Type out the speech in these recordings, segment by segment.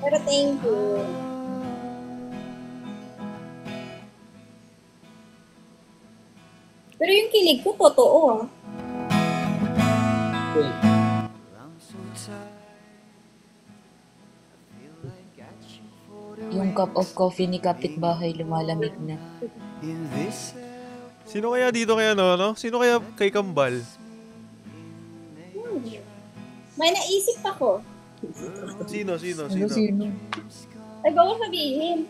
Pero thank you. Pero yung kilig ko, totoo ah. Yung cup of coffee ni kapitbahay lumalamig na. Sino kaya dito kaya no? Sino kaya kay Kambal? May naisip ako. Sino? Ay, bawal sabihin.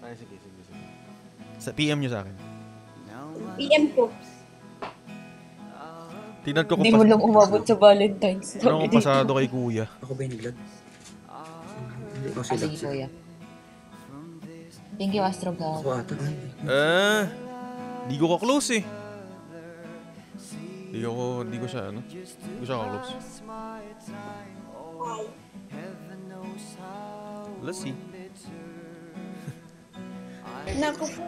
Ay, sige. Sa PM nyo sa akin. PM ko. Tingnan ko kung Hindi mo lang umabot sa Valentine's. Ano kung pasado kay kuya? Ako ba yung naglag? Sige, kuya. Thank you, Astro God. Ako ata. Di ko ka-close eh. Di ko siya ka-close. Let's see. Naku po.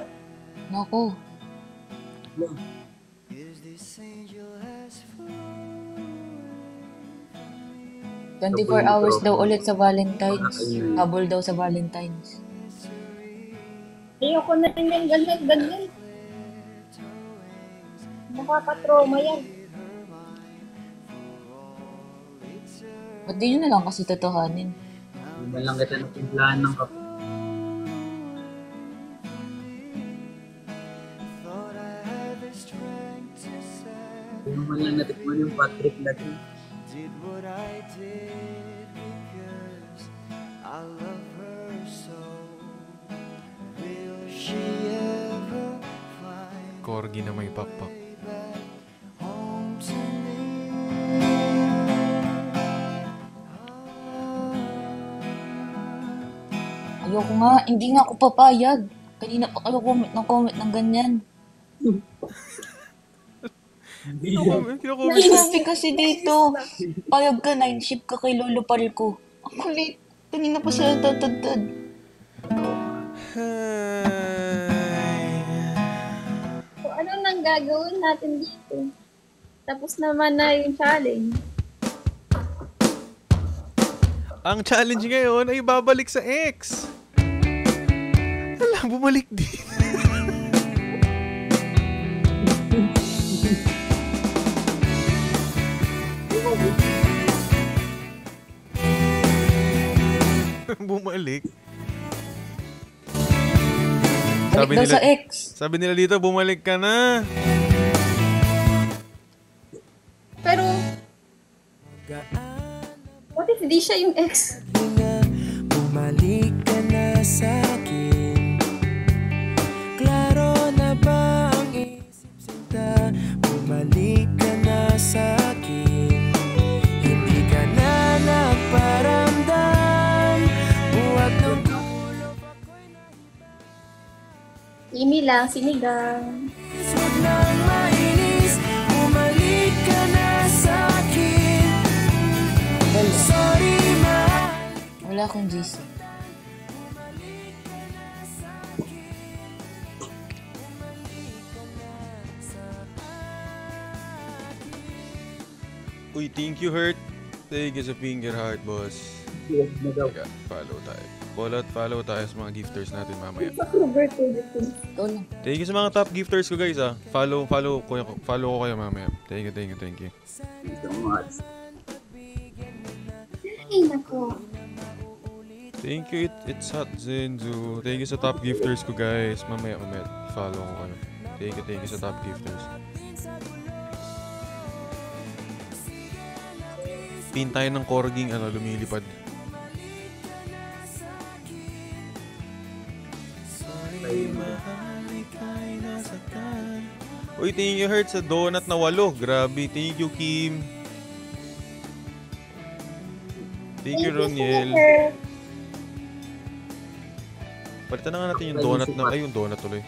Naku. 24 hours daw ulit sa Valentine's. Habol daw sa Valentine's. Ayoko na rin yung ganyan. Nakaka-trauma yan. Ba't di nyo na lang kasi totohanin? Hindi man lang kita natimplahan ng kape. Hindi man lang natikman yung Patrick Latin. Corgi na may pakpak. Ayoko nga, hindi nga ako papayag. Kanina pa kayo comment ng ganyan. Kino-comment. Sabi kasi dito, payag ka, 9-ship ka kay Lolo Palco. Ang kulit. Kanina pa sila tatadtad. So, ano nang gagawin natin dito? Tapos naman na yung challenge. Ang challenge ngayon ay babalik sa ex. Alam, bumalik din. Bumalik. Balik daw sa ex. Sabi nila dito, bumalik ka na. Pero, what if di siya yung ex? Bumalik ka na sa'kin. Klaro na ba ang isip sinta? Bumalik ka na sa'kin. Hindi ka na nagparamdam. Buwag ng kulog ako'y Imi lang, sinigang. Huwag nang mainis. Bumalik ka na sa'kin. Sorry, mahal. Wala akong GC. Uy, thank you, Hurt. Thank you sa finger heart, boss. Yes, na daw. Yeah, follow tayo sa mga gifters natin mamaya. Sa Robert dito. Ikaw lang. Thank you sa mga top gifters ko, guys, ah. Follow ko kayo mamaya. Thank you. Ito mga Ay, nako. Thank you, it's hot, Zenzu. Thank you sa top gifters ko, guys. Mamaya, follow ko kayo. Thank you sa top gifters. Pin tayo ng corging, lumilipad. Uy, thank you, Hurt, sa donut na 8. Grabe, thank you, Kim. Thank you, Roniel. Palitan na nga natin yung donut na... Ay, yung donut tuloy.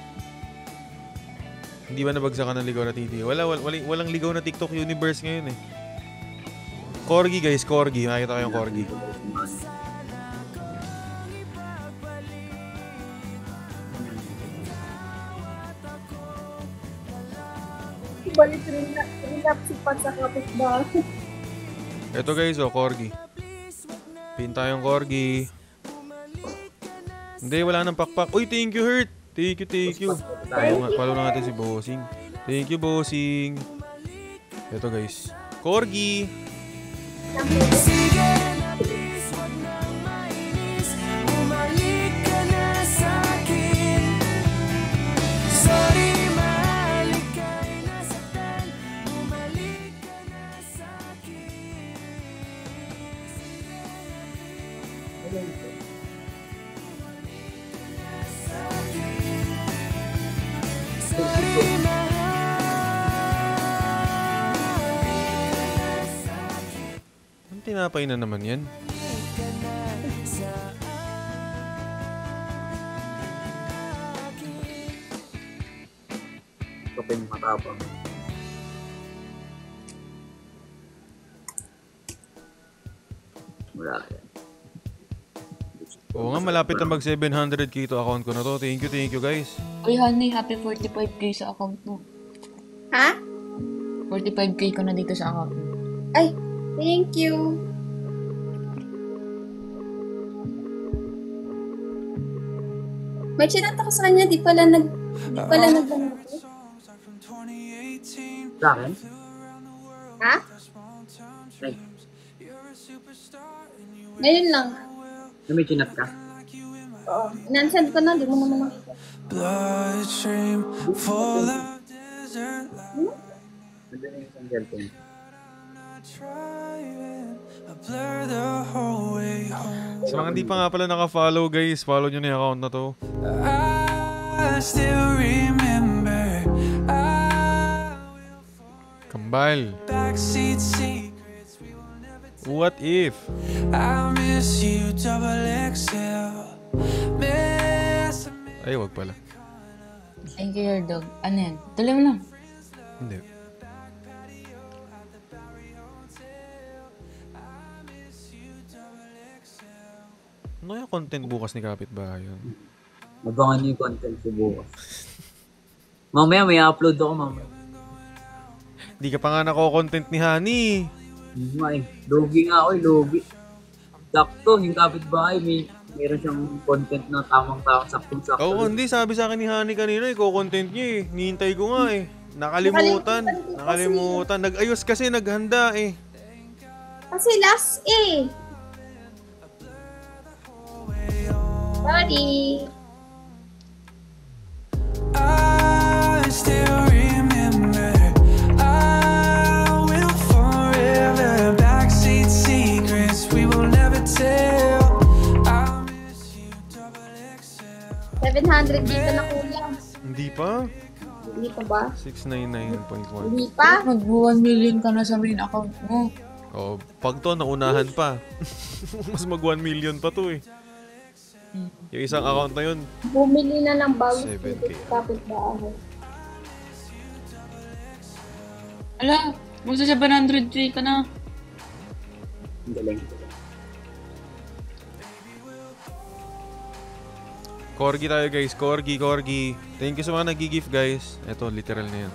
Hindi ba nabagsakan ng ligaw na titi? Walang ligaw na TikTok universe ngayon eh. Corgi, guys, corgi. Makikita ko yung corgi. Balik rin sipat sa kapitbahay. Ito, guys, corgi. Pin tayong corgi. Hindi, wala nang pakpak. Uy, thank you, Hurt. Thank you. Tayo. Oo nga, follow na natin si Bossing. Thank you, Bossing. Ito, guys. Corgi. Sige na please, wag nang mainis. Bumalik ka na sa'kin. Sorry, mahal, ika'y nasaktan. Bumalik ka na sa'kin. Sorry, Ang tinapay na naman yan. Ito pa yung matapang. Wala yan. Oo nga, malapit na mag 700k to account ko na to. Thank you, guys. Uy, honey, happy 45k sa account mo. Ha? 45k ko na dito sa account mo. Ay, thank you. May chinat ako sa kanya, di pala nag... Sa akin? Ha? Ay, Ngayon lang. may chinat ka? Oo. Inansend ko na, di mo naman nakita. bloodstream full of desert light. Nandiyan na yung isang cellphone. Trying, I blur the whole way home. Sa mga hindi pa nga pala naka-follow, guys, follow nyo na yung account na to. I still remember. Kambal. Backseat secrets we will never tell. What if? I miss you, double XL. Miss Ay, wag pala. Thank you, your dog. Ano yan? Tuloy mo lang. Hindi. Ano yung content bukas ni Kapitbahay yun? Abangan niyo yung content ko bukas. Mamaya may upload ako mamaya. Di ka pa nga nako-content ni Honey. Hindi nga eh. Logi nga ako eh, logi. Sakto, yung kapitbahay, meron siyang content na tamang-tamang, saktong-sakto. Oo, hindi. Sabi sa akin ni Honey kanina, iko-content niya eh. Nihintay ko nga eh. Nakalimutan. Nag-ayos kasi, naghanda eh. Kasi last eh. Sorry. I still remember. I will forever. Backseat secrets we will never tell. I miss you, double XL. 700 dito na kulang. Hindi pa. Hindi pa ba? 699.1. Hindi pa? Mag-1 million ka na sa main account mo. Oh, pag to, naunahan pa. Mas mag 1 million pa to eh. Yung isang account na yun. Bumili na ng bago 7K. sa kapitbahay. Ala, magsa 700k ka na. Ang galing. Corgi tayo guys. Corgi. Thank you sa mga nag-gift guys. Eto, literal na yan.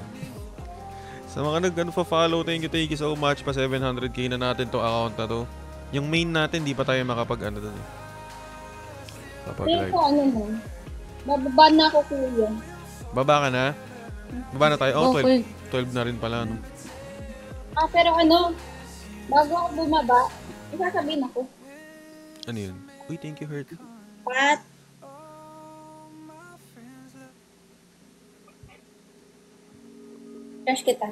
Sa mga nag-follow, thank you so much. Pa 700k na natin to account na to. Yung main natin, di pa tayo makapag-ano doon eh. Kapag Kaya live. ko ano mo? Bababa na ako kuya. Baba ka na? Baba na tayo? Oh, Okay. 12 na rin pala, no? Ah, pero ano? Bago ako bumaba, isasabihin ako. Ano yun? Uy, thank you, Hurt. Pat. Crush kita.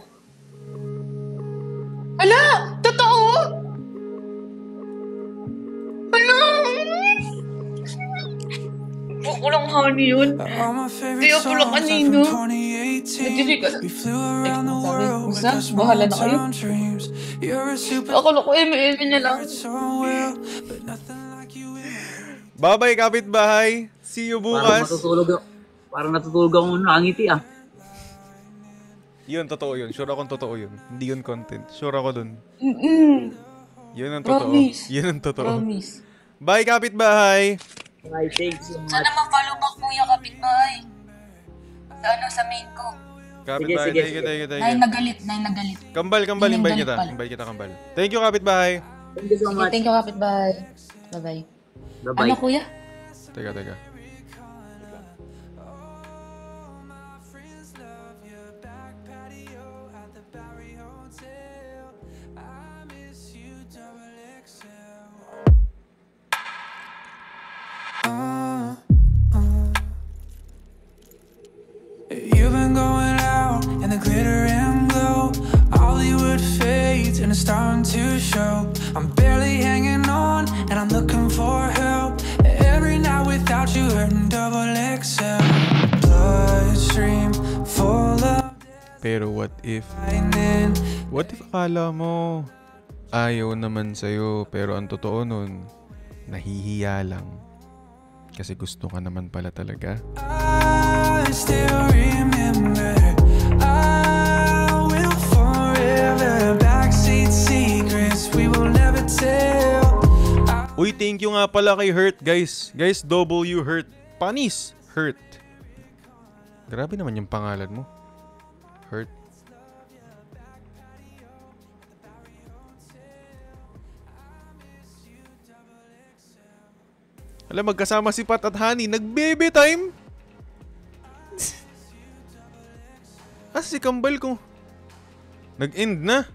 Ala! Totoo! Ala! Walang honey yun. All my favorite Kaya pala songs are kanino. from 2018. We flew around the world with Basta, our small bahala na kayo. town dreams. You're a super Akala ko eme-eme na lang. so well, but nothing like you in my Bye-bye, kapitbahay! See you bukas! Parang natutulog ako nakangiti ah. Yun, totoo yun. Sure akong totoo yun. Hindi yun content. Sure ako dun. Yun ang totoo. Promise. Yun ang totoo. Promise. Bye, kapitbahay! Ay, thanks so much. Sana ma-follow back mo yung kapitbahay. Sa ano, sa main ko. Kapitbahay, Sige, thank you. Nay nagalit. Kambal, Yung invite galit kita. pala. Invite kita, kambal. Thank you, kapitbahay! Thank you so Sige, much. thank you kapitbahay. Bye-bye. Bye-bye. Ano kuya? Teka. starting to show. I'm barely hanging on, and I'm looking for help. Every night without you hurting double XL. Bloodstream full of Pero what if lightning. akala mo ayaw naman sa'yo, pero ang totoo nun, nahihiya lang. Kasi gusto ka naman pala talaga. I still remember. I will forever. Backseat secrets we will never tell. Uy, thank you nga pala kay Hurt, guys. Guys, W Hurt. Panis, Hurt. Grabe naman yung pangalan mo. Hurt. Alam, magkasama si Pat at Honey. Nag-baby time. Si Kambal ko. Nag-end na.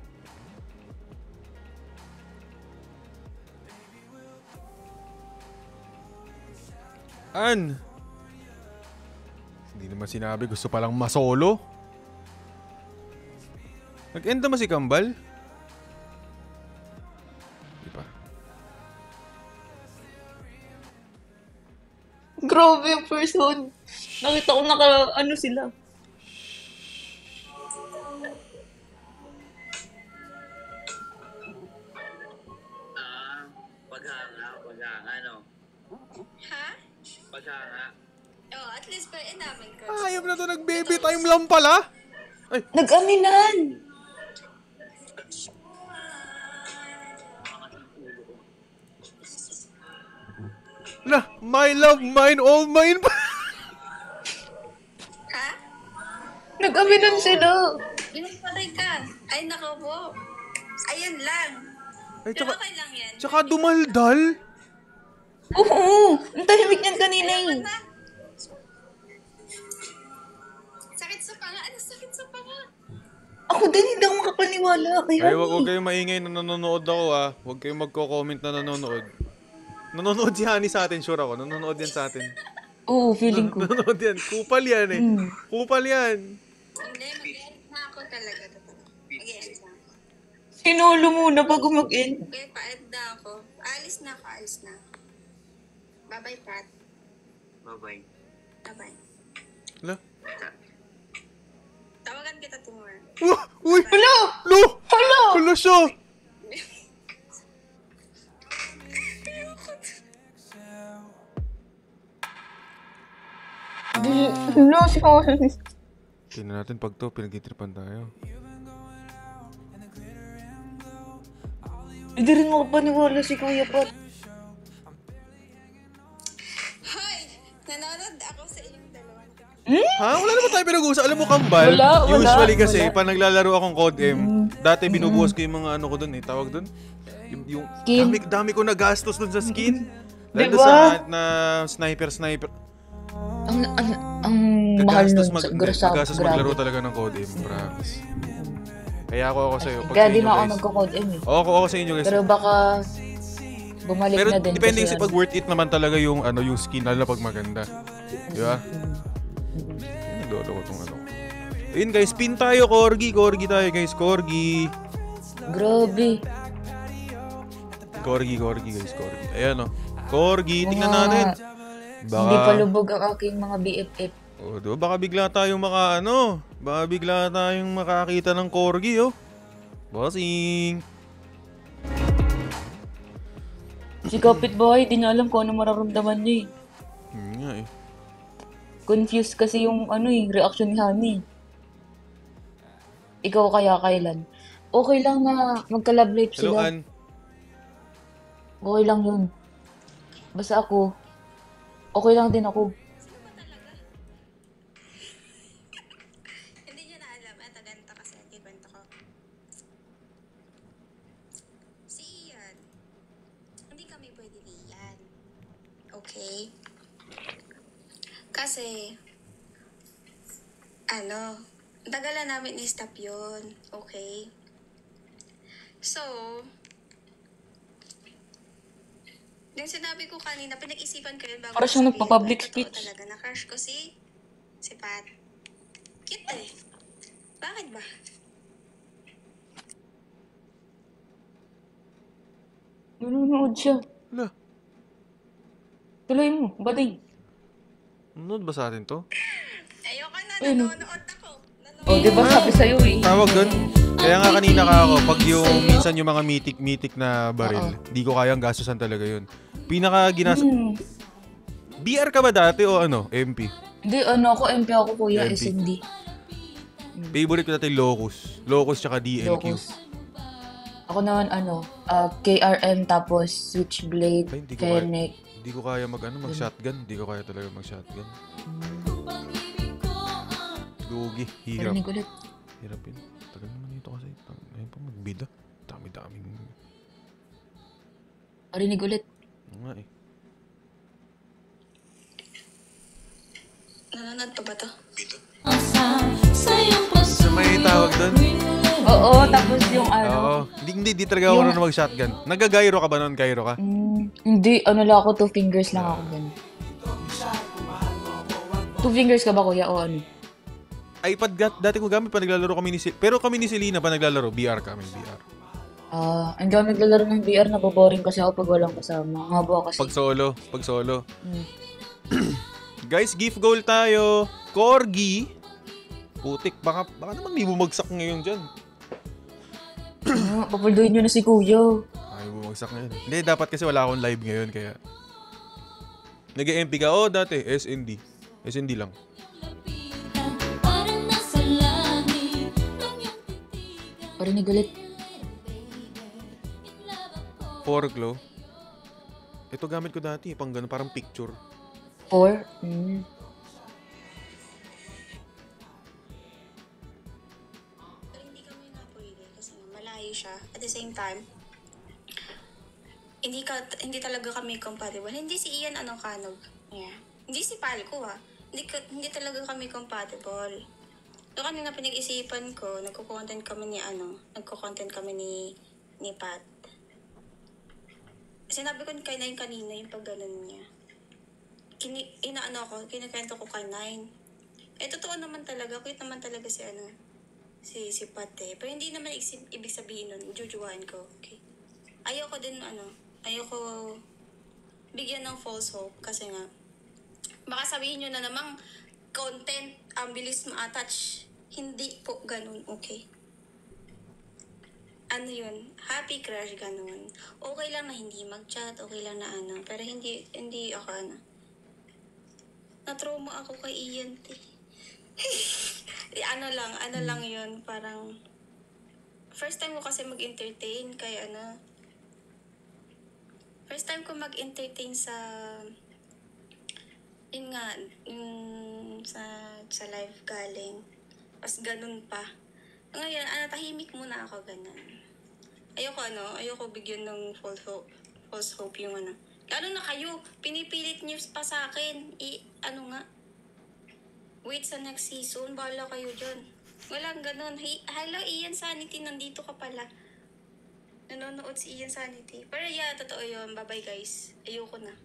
Hindi naman sinabi, gusto palang masolo. Nag-end naman si Kambal. Di ba? Grabe yung person. Nakita ko ano sila. Paghanga, no? Ha? Paghanga. Oh, at least pa namin ko. Ayaw na to, nag-baby time lang pala. Nag-aminan! My love, mine, all mine. Ha? Nag-aminan sila! Ginagparay ka. Ay, nako po. Ayun lang. Ay, Pero okay lang yan. tsaka dumaldal. Oo! Ang tahimik niyan kanina eh. Na. Sakit sa panga. Ano sakit sa panga? Ako din, hindi ako makapaniwala. Ay, wag kayong maingay na nanonood ako Huwag kayong magko-comment na nanonood. Nanonood si Honey sa atin, sure ako. Nanonood yan sa atin. Oo, feeling ko. Nanonood yan. Kupal yan eh. Kupal yan. Hindi, mag-edit na ako talaga. Mag-edit na ako. Sinolo muna bago mag-end. Okay, pa-edit na ako. Alis na ako. Bye-bye, Pat. Bye-bye. Bye-bye. Hala? Tawagan kita tomorrow. Uy! Hala! Lo! Hala! Hala siya! Hala, si Honey. Tingnan natin pag to, pinag-itripan tayo. Hindi rin makapaniwala si Kuya Pat. Hoy! Nanonood ako sa inyong dalawa. Ha? Wala naman tayo pinag-uusap. Alam mo, Kambal? Wala. Usually kasi, pag naglalaro akong Code M, dati binubuhos ko yung mga ano ko dun eh. Tawag dun? Yung Skin. dami ko nagastos dun sa skin. Dahil Diba? doon sa na sniper. Ang mahal Magastos nun. magastos maglaro talaga ng Code M, promise. Kaya ako sa'yo. Pag Kaya sa di inyo, na ako guys. nagko-code M eh. Ako sa inyo, guys. Pero baka bumalik Pero na din. depende kasi kasi pag worth it naman talaga yung yung skin, lalo na pag maganda. Di ba? Nagdolo ko tong ano. Ayun guys, pin tayo, Corgi tayo guys, Corgi. Grabe. Corgi guys, Corgi. Ayan Corgi, tingnan Mga- natin. Hindi pa lubog ang aking mga BFF. Diba? Baka bigla tayong makakita ng Corgi, Bossing. Si kapitbahay, di niya alam kung ano mararamdaman niya eh. Nga eh. Confused kasi yung reaction ni Honey. Ikaw kaya kailan? Okay lang na magka-love life Hello, sila. Ann. Okay lang yun. Basta ako, okay lang din ako. Hindi niya na alam. Eto, ganito kasi. Kikwento ko. Si Ian. Hindi kami pwede ni Ian. Okay? Kasi, tagalan namin i-stop yun. Okay? So, yung sinabi ko kanina, pinag-isipan ko yun bago Para ko siyang sabihin. nagpa-public Totoo speech. talaga, na-crush ko si Pat. Cute eh. Bakit ba? Nanonood siya. Wala. Tuloy mo, bading. Nanonood ba sa atin to? Ayun. Oh, di ba sabi sa'yo eh. Tawag doon. Kaya nga kanina ka ako, pag yung minsan yung mga mitik-mitik na baril, di ko kayang gastusan talaga yun. Pinaka BR ka ba dati o ano? MP? Hindi, ano ako, MP ako kuya, MP. SND. Favorite ko dati Locus. Locus tsaka DLQ. Locus. Ako naman, KRM tapos Switchblade, Ay, hindi ko kaya. Fennec. Hindi ko kaya mag-shotgun. Hindi ko kaya talaga mag-shotgun. Lugi. Hirap. Parinig ulit. Hirap yun. Tagal naman dito kasi. Ayun pa magbida. Dami-daming. Parinig ulit. Ano nga eh. Nanonood pa ba to? So may tawag doon? Oo, tapos yung ano. Oo. Hindi talaga ako marunong mag-shotgun. Nagagairo ka ba noon? Gairo ka? Hindi, ano lang ako, 2 fingers lang ako ganun. 2 fingers ka ba kuya o ano? iPad dati ko gamit pa naglalaro kami ni pero kami ni Selena pa naglalaro. BR kami, BR. Hindi ako naglalaro ng VR, naboboring kasi ako pag walang kasama. Ngabo kasi. Pag solo. Guys, gift goal tayo. Corgi. Putik, baka naman may bumagsak ngayon dyan. Papalduin nyo na si kuya. Ay, bumagsak ngayon. Hindi, dapat kasi wala akong live ngayon, kaya... Nag-MP ka? Oo, dati. SND. SND lang. Parinig ulit. 4 glow. Ito gamit ko dati, pang ganun, parang picture. 4? Pero hindi kami na pwede kasi nga malayo siya. At the same time, hindi talaga kami compatible. Hindi si Ian anong kanog. Yeah. Hindi si Palco Hindi talaga kami compatible. So kanina pinag-isipan ko, nagko-content kami ni Pat. Sinabi ko kay Nine kanina yung pag ganun niya. Kinikwento ko kay Nine. Totoo naman talaga, cute naman talaga si Pat eh. Pero hindi naman ibig sabihin nun, jujuwain ko, okay? Ayoko bigyan ng false hope kasi nga, baka sabihin nyo na namang content, ang bilis ma-attach. Hindi po ganun, okay? Ano yun? Happy crush, ganun. Okay lang na hindi mag-chat, okay lang na pero hindi ako na-trauma ako kay Ian, ano lang yun, parang, first time ko kasi mag-entertain first time ko mag-entertain sa, yun nga, sa live galing. Pas ganun pa. Ngayon, tahimik muna ako, ganun. Ayoko bigyan ng false hope yung Lalo na kayo, pinipilit niyo pa sa akin. Wait sa next season, bahala kayo dyan. Walang ganun. Hey, hello Ian Sanity, nandito ka pala. Nanonood si Ian Sanity. Pero totoo yun. Bye-bye guys. Ayoko na.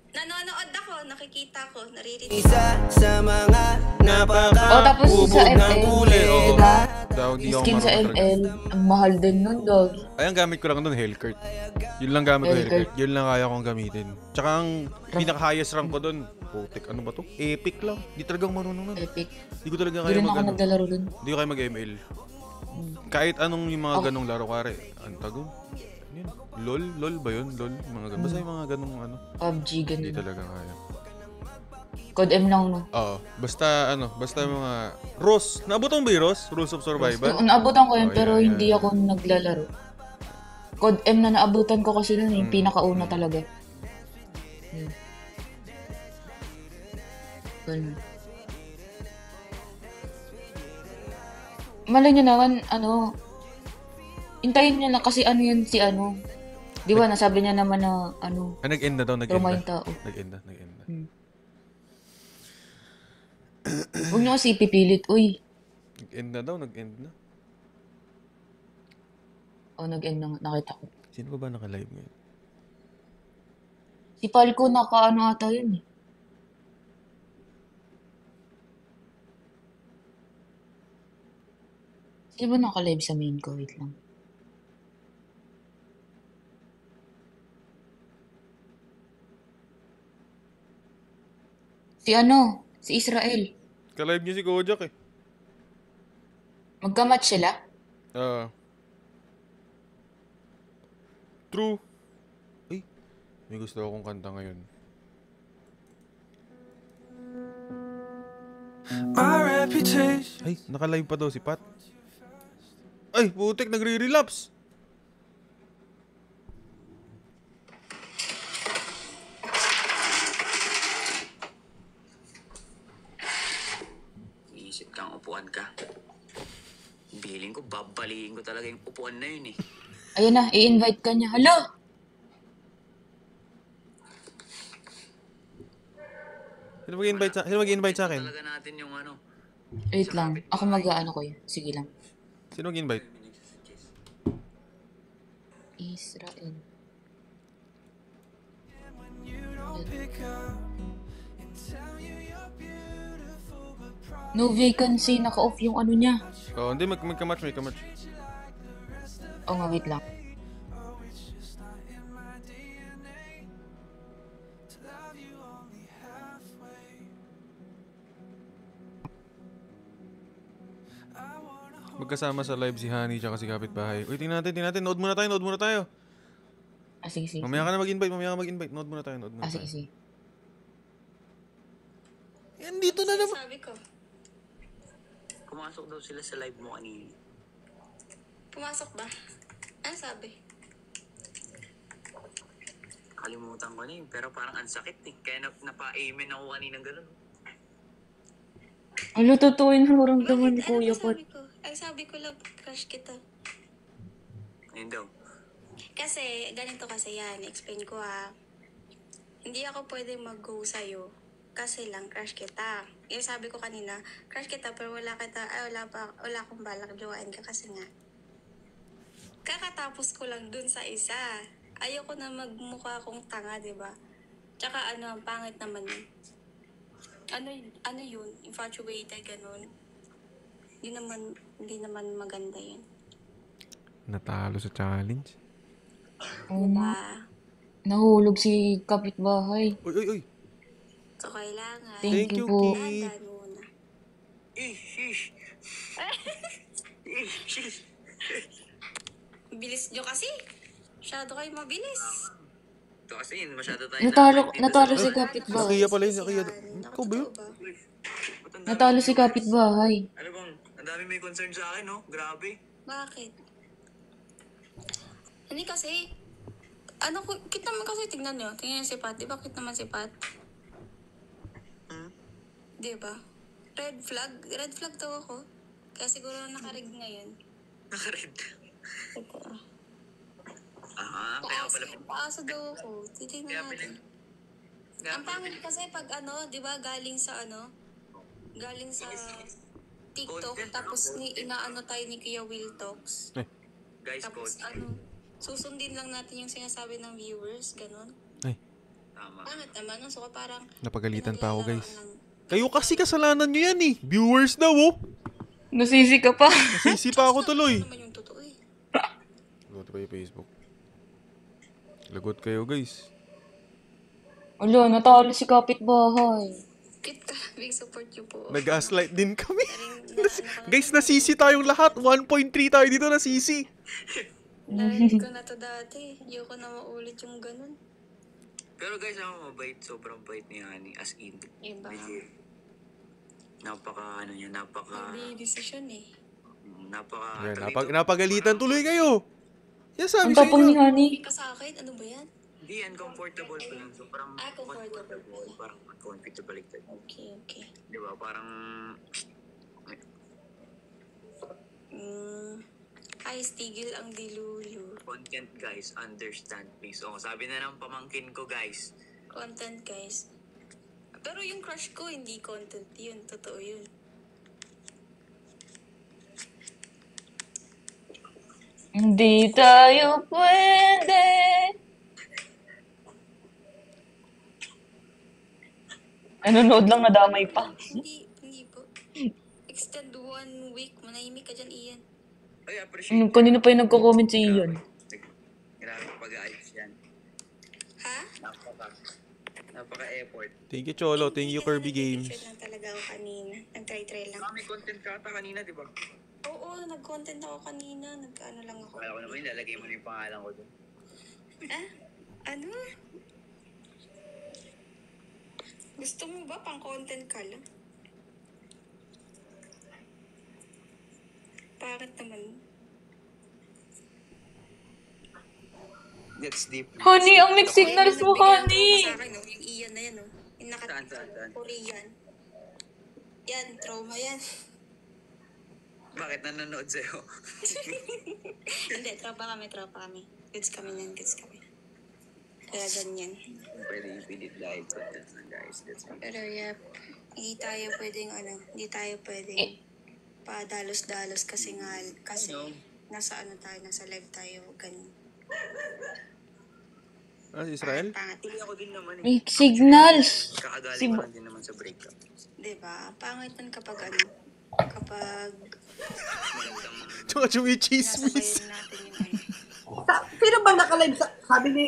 Nanonood ako, nakikita ko, naririnig. Isa sa mga Tapos sa ML, skin sa marunong talaga. ML, ang mahal din nun, dog. Ay, ang gamit ko lang nun, Hellcurt. Yun lang gamit ko, Hellcurt. Hellcurt. Yun lang kaya kong gamitin. Tsaka ang pinaka-highest rank ko dun, putik, ano ba to? Epic lang. Di talagang marunong nun. Epic. Di ko talaga Hindi kaya rin ako naglalaro dun. Di ko kaya mag-ML. Kahit anong yung mga ganong laro, kare. Ang tago. Yun. LOL ba yun? LOL? Mga ganun. Basta yung mga ganong PUBG, Hindi ganun. talaga kaya. Code M lang, no? Oo. Basta mga... ROS. Naabutan mo ba yung ROS? Rules of Survival? Naabutan ko yun, Oh, pero yeah. hindi ako naglalaro. Code M na naabutan ko kasi nun, yung pinakauna talaga. Ganun. Malay nyo naman, hintayin nyo lang kasi yun si Di ba, nasabi niya naman na Nag-end na daw. trauma yung tao. Nag-end na. Huwag nyo kasi ipipilit, uy. Nag-end na daw. Nag-end na. Nag-end na, nakita ko. Sino ba naka-live ngayon? Si Palco ata yun eh. Sino ba naka-live sa main ko? Wait lang. Si Israel. Ka-live niyo si Kojak eh. Magka-match sila? Ah. True. Ay, may gusto akong kanta ngayon. My reputation. Ay, naka-live pa daw si Pat. Ay, putik, nagre-relapse. Iisip kang upuan ka. Biling ko, babaliin ko talaga yung upuan na yun eh. Ayun na, i-invite ka niya. Hala! Sino mag-invite sa akin? Talaga natin yung ano. Wait lang. Ako mag-ano ko yun. Sige lang. Sino mag-invite? Israel. No vacancy. Naka-off yung ano niya. Oh, hindi, magka-match. Oo nga, wait lang. Magkasama sa live si Honey tsaka si Kapitbahay. Uy, tingnan natin. Nood muna tayo. Ah, sige. Mamaya ka mag-invite. Nood muna tayo. Ah, sige. Yan, dito na naman. Sabi ko. Pumasok daw sila sa live mo kanina. Pumasok ba? Ano sabi? Kalimutan ko na yun, pero parang ang sakit eh. Kaya napa-amen ako kaninang gano'n. Ano, totoo yung naramdaman ni Bakit? Kuya Ano ba Pat. sabi ko? Ay, sabi ko lang, crush kita. Ayun daw. Kasi, ganito kasi yan. Explain ko ha. Hindi ako pwede mag-go sa'yo. Kasi lang, crush kita. Yung sabi ko kanina, crush kita pero wala akong balak jowain ka kasi nga. Kakatapos ko lang dun sa isa. Ayoko na magmukha akong tanga, di ba? Tsaka ang pangit naman yun. Ano yun? Infatuated, ganun. Hindi naman maganda yun. Natalo sa challenge. Oo nga. Diba? Nahulog si kapitbahay. Uy. So, kailangan. Thank you you, po. Ki. Dahan muna. Shish. Bilis nyo kasi. Masyado kayo mabilis. Ito kasi yun, masyado tayo Natalo si kapitbahay. Nakiya pala yun. Ikaw ba yun? Natalo si kapitbahay. Ano bang, ang dami may concern sa akin, no? Grabe. Bakit? Hindi kasi, kit naman kasi, tignan nyo si Pat, di ba kit naman si Pat? Di ba? Red flag daw ako. Kaya siguro nakarig ngayon. Nakared. Totoo. Kaya pala. Paasa daw ako. Titignan natin. Ang pangit kasi pag di ba, galing sa TikTok, tapos inaano tayo ni Kuya Will Talks. Guys, Tapos coach. susundin lang natin yung sinasabi ng viewers, ganun. Tama. Pangit naman, so parang Napagalitan pa ako, guys. pinaglalaan Kayo kasi kasalanan nyo yan eh. Viewers daw oh. Nasisi ka pa. Nasisi pa ako tuloy. naman yung totoo eh. Lagot pa yung Facebook. Lagot kayo guys. Wala, natalo si kapitbahay. Kita, big support you po. Nag-gaslight din kami. Naring- Guys, nasisi tayong lahat. 1.3 tayo dito nasisi. Narinig ko na to dati. Ayoko na maulit yung ganun. Pero guys, ako mabait. Sobrang bait ni Honey. As in. Iba. Napaka-desisyon eh. Ayan, napagalitan tuloy kayo. Yan sabi Ang sa tapang ni inyo. Honey. Hindi ka sa akin, ano ba yan? Hindi, uncomfortable pa lang. So, parang Comfortable pala. Parang uncomfortable baliktad. Okay. Di ba? Parang... Ayos, tigil ang diluyo. Content, guys. Understand, please. Sabi na ng pamangkin ko, guys. Content, guys. Pero yung crush ko, hindi content yun. Totoo yun. Hindi tayo pwede. Nanonood lang, nadamay pa. Hindi po. Extend 1 week. Manahimik ka dyan, Ian. Ay, appreciate. Kanina pa yung nagko-comment si Ian. Grabe pag-aayos yan. Ha? Napaka-effort. Thank you, Cholo. Thank you, Kirby Games. Nag-picture lang talaga ako kanina. Nag-try lang. May content ka ata kanina, di ba? Oo, nag-content ako kanina. Nag-ano lang ako. Kala ko naman ilalagay mo na yung pangalan ko dun. Ah? Ano? Gusto mo ba pang content ka lang? Bakit naman? That's deep. Honey, ang mixed signals mo, honey! Sa akin, no? Yung Ian na yan, no? Yung Saan? Korean. Yan, trauma yan. Bakit nanonood sa'yo? Hindi, tropa kami. Goods kami nan, goods kami. Kaya ganyan. Pwede i-edit dahil content na guys. That's me. Pero yep, hindi tayo pwedeng padalos-dalos kasi nasa live tayo, ganun. Si Israel? Pangat. Hindi ako din naman eh. Mixed signals! Kakagaling ko lang din naman sa breakup. Diba? Pangit man kapag Tsaka chumi-chismis. nasasayin natin yung ano. Sino bang naka-live sabi ni...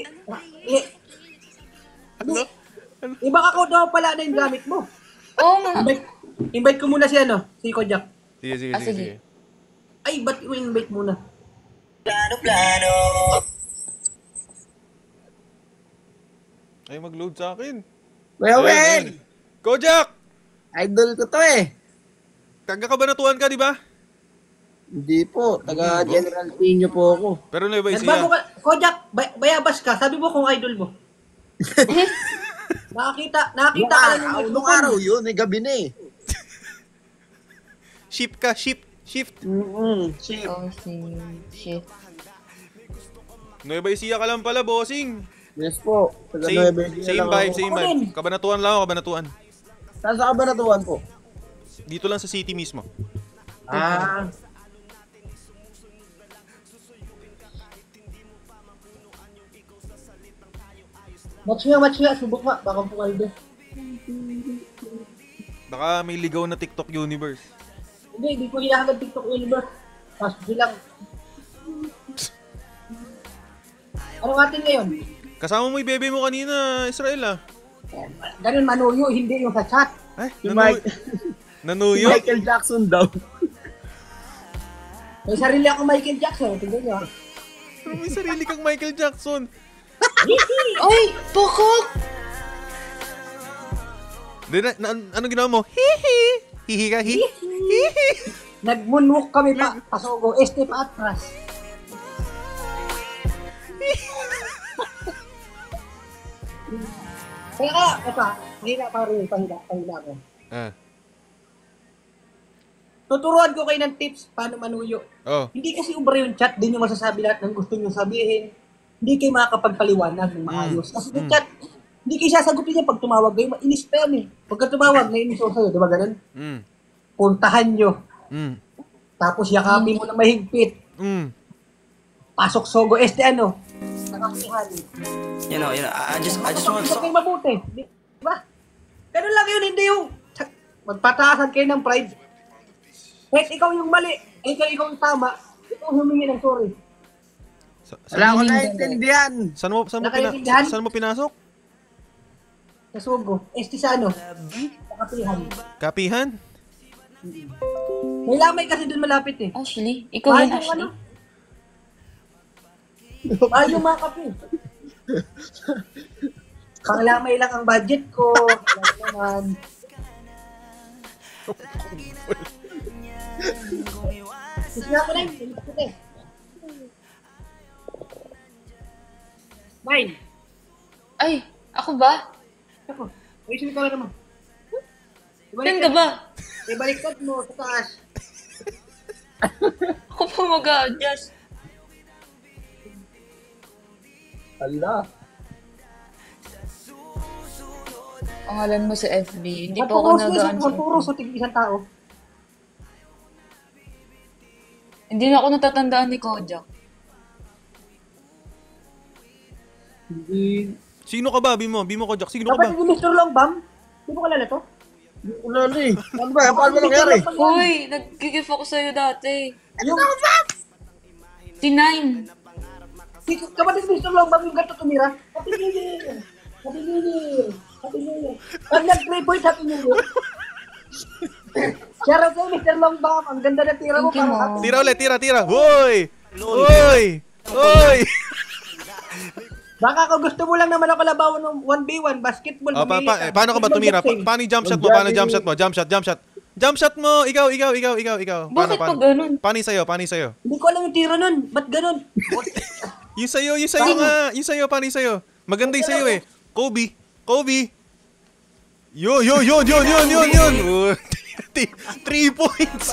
Ano? Iba ka daw pala na yung gamit mo. Oo nga. Invite ko muna si si Kojak. Sige. Sige. Ay, ba't i-invite muna? Ay, mag-load sa akin. Well, Kojak! idol ko to eh. Taga-Kabanatuan ka, di ba? Hindi po, taga General Pino po ako. Pero na iba Nagbago siya. ka, Kojak, bayabas ka. Sabi mo kung idol mo. nakakita ka lang yung Nung araw yun, may gabi na eh. Shift ka, shift. Shit. Oh, shit. Nueva Ecija ka lang pala, bossing. Yes po, taga Nueva Ecija Same lang vibe, ako. same Ako vibe. din. Kabanatuan lang ako, Kabanatuan. Saan sa Kabanatuan po? Dito lang sa city mismo. Ah, Match nga. Subok nga. Baka pumaldo. Baka may ligaw na TikTok universe. Hindi ko hinahangad TikTok universe. Pasok silang. Ano atin ngayon? Kasama mo yung bebe mo kanina, Israel ah. Ganun manuyo, hindi yung sa chat. Ay, si Mike, nanuyo. Michael Jackson daw. May sarili ako Michael Jackson. Tingnan nyo. Pero may sarili kang Michael Jackson. Ay, pakak! Ano ginawa mo? Hihi! Hihi ka, hihi? Hihi! Nag-moonwalk kami pa. Pasogo. Este pa atras. Kaya ito, pahila ko. Ah. Tuturuan ko kayo ng tips paano manuyo. Oh. Hindi kasi ubra yung chat, din yung masasabi lahat ng gusto nyo sabihin. Hindi kayo makakapagpaliwanag ng maayos. Kasi yung chat, hindi kayo sasagutin niya pag tumawag kayo. Mainis pa yan eh. Pagka tumawag, nainis ako sa'yo. Di ba ganun? Puntahan nyo. Tapos yakapin mo na mahigpit. Pasok sogo. Este ano? Nakakihan. You know, I just want Hindi kayo mabuti. Di ba? Ganun lang yun. Hindi yung magpataasan kayo ng pride. Kahit ikaw yung mali, ikaw yung tama, ikaw humingi ng sorry. Wala ko naintindihan. Saan mo pinasok? Sa sugo. Este sa ano? Sa kapihan. Kapihan? May lamay kasi dun malapit eh. Ashley? Ikaw Mahal yan, yung Ashley? ano? Mahal yung mga kape. Panglamay lang ang budget ko. Alam naman. Gusto nga ko na yun. Mine. Ay, ako ba? Ako. Ayusin ka naman. Saan ka ba? Ibaliktad mo sa taas. Ako pa mag-a-adjust. Hala. Pangalan mo sa FB. Hindi pa ako nag-a-adjust. Maturo sa tig-isang tao. Hindi na ako natatandaan ni Kojak. Hindi. Sino ka ba? Bimo Kojak. Sino ka ba? Dapat yung Mr. Longbam? Hindi mo kalala to? Wala eh. Ano ba? Paano ba nangyari? Uy, nag-give ako sa'yo dati. Si Nine. Kapatid Mr. Longbam yung gato tumira. Kapatid. Happy New Year. Pag nag-3 points, Happy New Year. Shoutout sa'yo, Mr. Longbam. Ang ganda na tira mo. Thank you, Parang Mo. Tira ulit, tira. Hoy! Hoy! baka kung gusto mo lang naman ako labawan ng 1v1, basketball. Oh, mamili ka. paano ka ba tumira? Paano yung jump shot mo? Paano jump shot mo? Jump shot mo! Ikaw. Bakit pag ganun? Paano yung sa'yo? Hindi ko alam yung tira nun. Ba't ganun? Yung sa'yo nga. Yung sa'yo, paano yung sa'yo? Maganda yung sa'yo eh. Kobe. Yun. 3 points.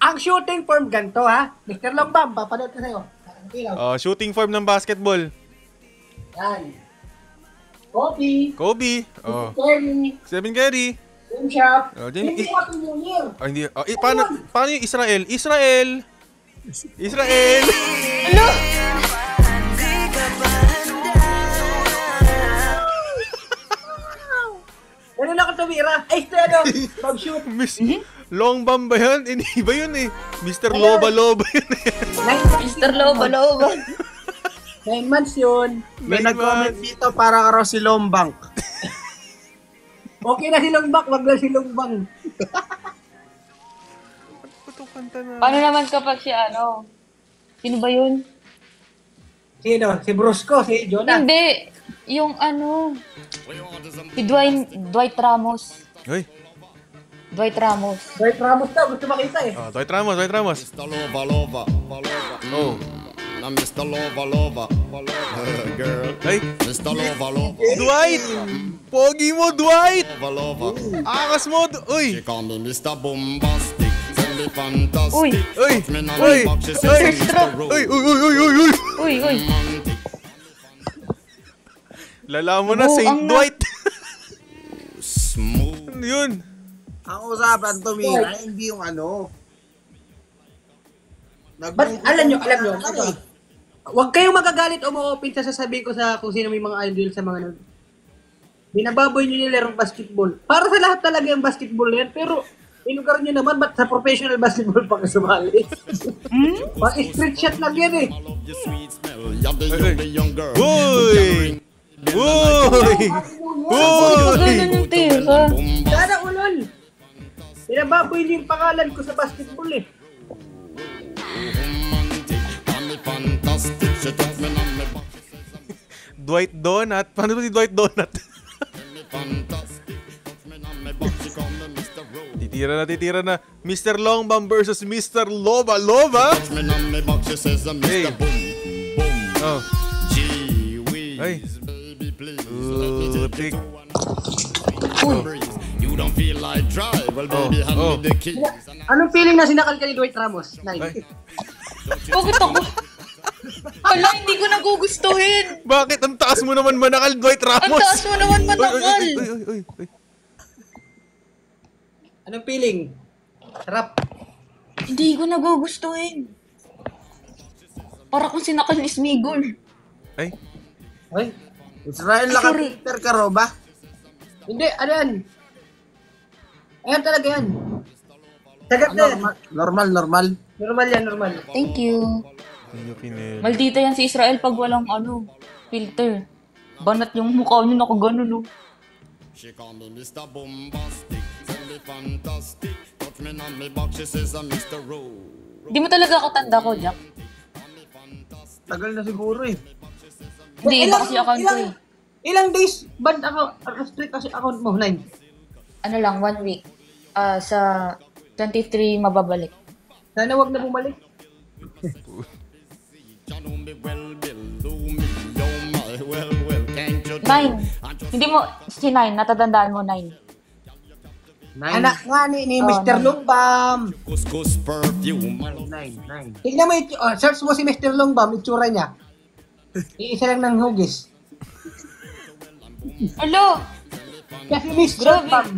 Ang shooting form ganito, ha? Mr. Longbam, papanood ka sa'yo. Shooting form ng basketball. Yan. Kobe. Oh. Curry. Stephen Curry. Game shop. Hindi. Hindi Happy New Year. Hindi. Paano yung Israel? Ano? Ganun ako tumira. Ay, mag-shoot. Miss Long Bomb ba yun? Hindi ba yun eh? Mr. Loba yun eh. Mr. Loba. 9 months yun. May nag-comment dito para ka raw si Lombang. Okay na si Longbang, wag na si Longbang. Paano naman kapag si ano? Sino ba yun? Sino? Si Brusco, si Jonah. Hindi. Yung ano? Si Dwight Ramos. Hoy. Dwight Ramos. Dwight Ramos daw, gusto makita eh. Dwight Ramos. Mr. Lova. Oh. Na Mr. Lova. Girl. Ay. Mr. Lova. Dwight! Pogi mo, Dwight! Lova. Akas mo, uy! She call me Mr. Bombastic. Tell me fantastic. Uy! Touch me on the box, she says Mr. Rose. Uy. Lala mo na, Oo, Saint ang Dwight. Smooth. Ano yun? Ang usapan tumira, hindi yung ano. But alam nyo, huwag kayong magagalit o ma-open sa sasabihin ko sa kung sino may mga idol sa mga binababoy nyo yung larong basketball. Para sa lahat talaga yung basketball yan, pero inugar nyo naman, ba't sa professional basketball pa kasumali? Pang street shot lang yan eh. Uy! Ganun yung tira. Sana ulol! Binababoy nyo yung pangalan ko sa basketball eh. Dwight Donut? Paano ba si Dwight Donut? Titira na. Mr. Longbam versus Mr. Loba. Hey. Oh. Ay. Utik. You don't feel like drive, well baby, hand me the key. Anong feeling na sinakal ka ni Dwight Ramos? Ay. Bakit ako? Hala, hindi ko nagugustuhin. Bakit? Ang taas mo naman manakal, Dwight Ramos. Ang taas mo naman manakal. Uy. Anong feeling? Sarap. Hindi ko nagugustuhin. Para kung sinakal ni Smigol. Ay. Israel Peter ka raw ba? Hindi, ano yan? Ayan talaga yan. Sagat na yan. Normal. Normal yan, normal. Thank you. Maldita yan si Israel pag walang filter. Banat yung mukha niyo nakagano, no? She call me Mr. Bombastic, tell me fantastic. Touch me on me box, she says I'm Mr. Rose. Hindi mo talaga ako tanda ko, Jack. Tagal na siguro eh. Hindi, iba kasi account ko eh. Ilang days ban ako restrict kasi account mo? 9. Ano lang, 1 week. Sa 23 mababalik. Sana wag na bumalik. Nine. Hindi mo, si 9, natatandaan mo 9. Anak nga ni Mr. Longbam. Couscous perfume. 9. Tignan mo, search mo si Mr. Longbam, itsura niya. Iisa lang ng hugis. Alo! Kasi Mr. Longbam.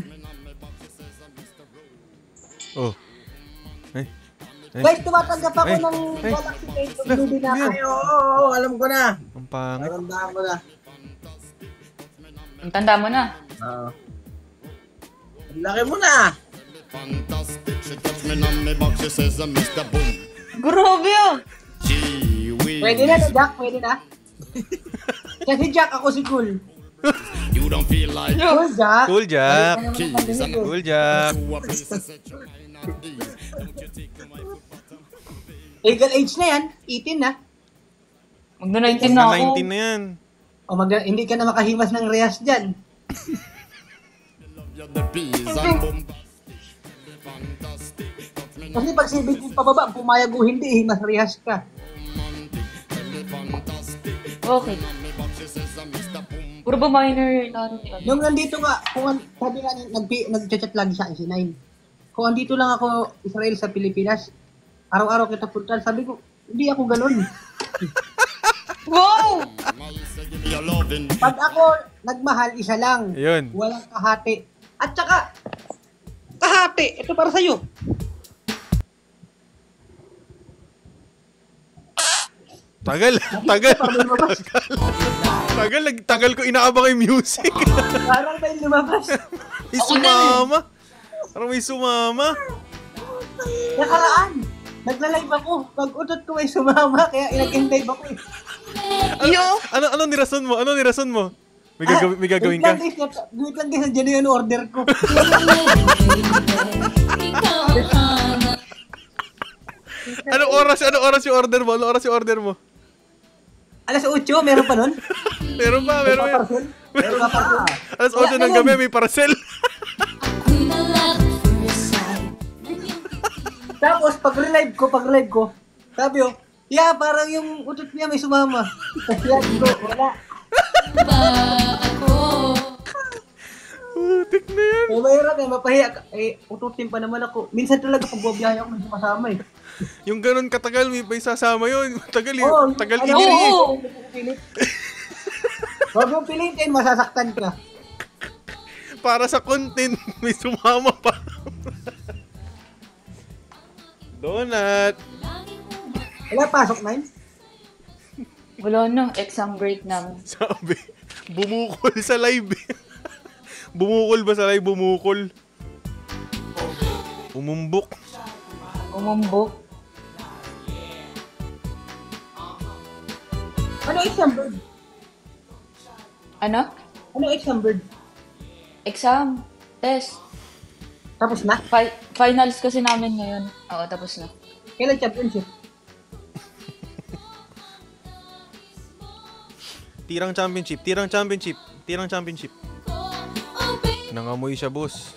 Oh. Ay. Guys, tumatanggap ako ng Galaxy Page. Lubi na ako. Oo, alam ko na. Ang pangit. Naramdaman ko na. Ang tanda mo na. Oo. Ang laki mo na. Fantastic, she touch me on me box, she says I'm Mr. Boom. Grabe ah! Gee whiz. Pwede na, Jack. Pwede na. Siya si Jack, ako si Cool. You don't feel like Cool, Jack. Cool, Jack. keys and Cool, Jack. to a place to set your mind at ease. Don't you take my foot bottom. Legal age na yan. 18 na. Magna-19 na ako. 19 na yan. O hindi ka na makahimas ng rehas dyan. Love you the bees and bombastic, fantastic. Touch me Kasi pag 17 pababa, pumayag o hindi, himas rehas ka. romantic, tell me fantastic. Okay. Me back, she says, Mr. Boom. Puro ba minor na ano ni ano? Nung nandito nga, sabi nga, nag-chat lagi sa akin si Nine. Kung andito lang ako, Israel sa Pilipinas, araw-araw kita puntan, sabi ko, hindi ako ganun. Wow! Give me your loving. Pag ako nagmahal, isa lang. Ayun. Walang kahati. At saka, kahati, ito para sa'yo. Tagal. Tagal ko inaabang yung music. Parang may lumabas. May sumama. Parang may sumama. Nakaraan, nagla-live ako. Pag-utot ko may sumama, kaya nag-live ako eh. Ano nirason mo? Ano nirason mo? May gagawin ka? Wait lang guys, nandiyan yung order ko. Anong oras yung order mo? Anong oras yung order mo? Alas 8, meron pa nun? Meron pa. Meron pa parcel? Alas 8 ng gabi, may parcel. Tapos, pag-relive ko, sabi ko, parang yung utot niya may sumama. Kasi ko, wala. Putik na yan. Mahirap mapahiya. Ututin pa naman ako. Minsan talaga pag buwabiyahe ako, may sumasama eh. Yung ganun katagal, may sasama yun. Tagal tagal ano, iniri eh. Huwag mong pilitin, masasaktan ka. Para sa content, may sumama pa. Donut. Wala pasok, Nine? Wala na, exam break namin. Sabi, bumukol sa live. Bumukol ba sa live? Bumukol. Umumbok. Umumbok. Ano exam bird? Ano? Ano exam bird? Exam. Test. Tapos na? Finals kasi namin ngayon. Oo, tapos na. Kailan championship? Tirang championship. Nangamoy siya, boss.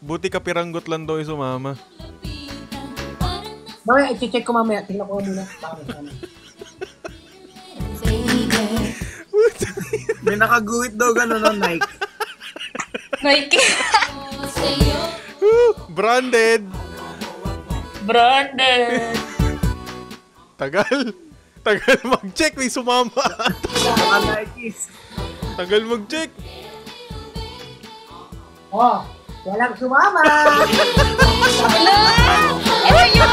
Buti kapiranggot lang daw yung sumama. Mamaya, i-check ko mamaya. Tingnan ko muna. May nakaguhit daw gano'n ng Nike. Nike. Branded. Tagal mag-check, may sumama. Tagal mag-check. Oh, walang sumama. Ano yun?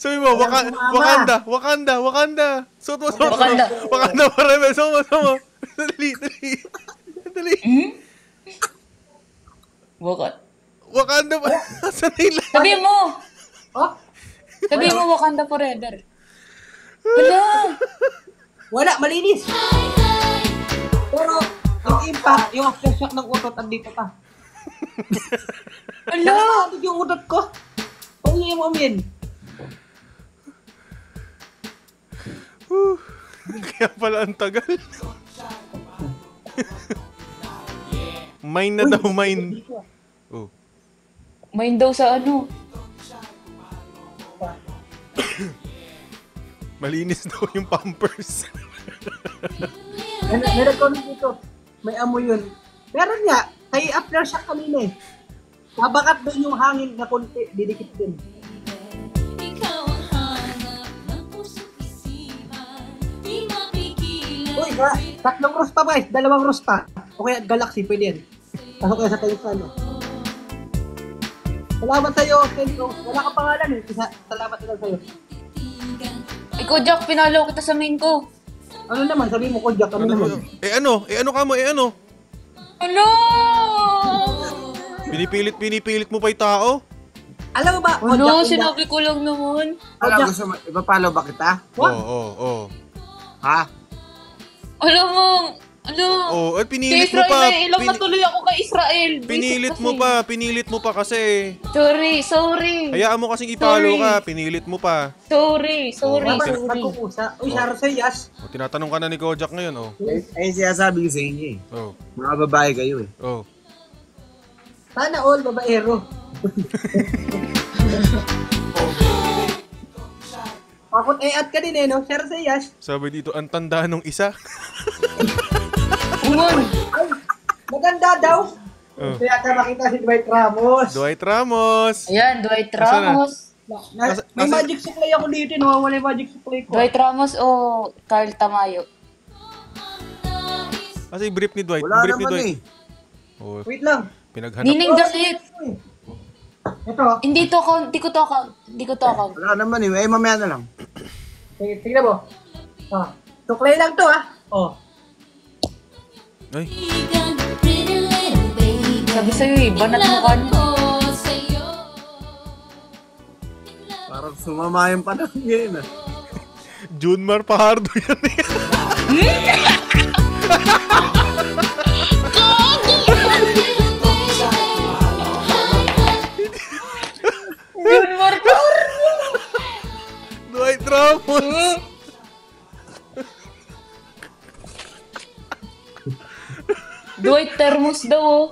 Sabi mo, Wakanda. Suot mo. Wakanda forever. Suot mo. Dali. Wakanda ba? Sanay lang. Sabi mo. Oh? Sabi mo Wakanda forever. Wala, malinis. Pero, yung impact, yung aftershock ng utot, andito pa. Nakakatid yung utot ko. Pangingin mo, Amin. Kaya pala ang tagal. Mine na daw, mine. Oh. Mine daw sa ano? Malinis daw yung pampers. Meron ko dito. May amoy yun. Meron nga. Kay aftershock kanina eh. Nabakat doon yung hangin na konti. Didikit din. Uy, tatlong rosta ba eh? 2 rosta. O kaya Galaxy, pwede yan. Pasok kaya sa tayo sa ano. Salamat sa'yo, Kenzo. Wala ka pangalan eh. Salamat lang sa'yo. Ikaw, Jack, pinalo kita sa main ko. Ano naman? Sabi mo ko, Jack. Ano naman? Ano ka mo? Ano? Pinipilit mo pa yung tao? Alam mo ba? Ano? Jack, Sinabi ko lang naman. Alam, gusto mo, ipapalo ba kita? Oo. Ha? Alam mo, ano? Oh, at Kay pinilit mo Israel pa. na ilang natuloy ako kay Israel. Pinilit mo pa kasi. Sorry. Hayaan mo kasing ipalo ka, pinilit mo pa. Sorry. Nagkukusa. Uy, Sarah Sayas. O, tinatanong ka na ni Kojak ngayon, oh. Ay, sinasabi ko sa inyo eh. Oh. Mga babae kayo eh. Oh. Sana all babaero. Pakot at ka din eh, no? Sarah Sayas. Sabi dito, ang tanda nung isa. Ay, maganda daw. Oh. Kaya ka makita si Dwight Ramos. Dwight Ramos. Ayan, Dwight Nasaan na? Ramos. May magic supply ako dito, nawawala yung magic supply ko. Dwight Ramos o Carl Tamayo? Kasi brief ni Dwight. Wala Brief ni naman Dwight. eh. Oh, Wait lang. pinaghanap. Nining galit. Ito. Hindi ko to account. Wala naman eh. Eh, mamaya na lang. Tingnan mo. Suklay lang to Oh. Ay, Sabi sa'yo eh, banat mukha niya. Parang sumama yung panahon ngayon ah. Junmar Pahardo yan eh. Dwight Ramos. Dwight Thermos daw oh.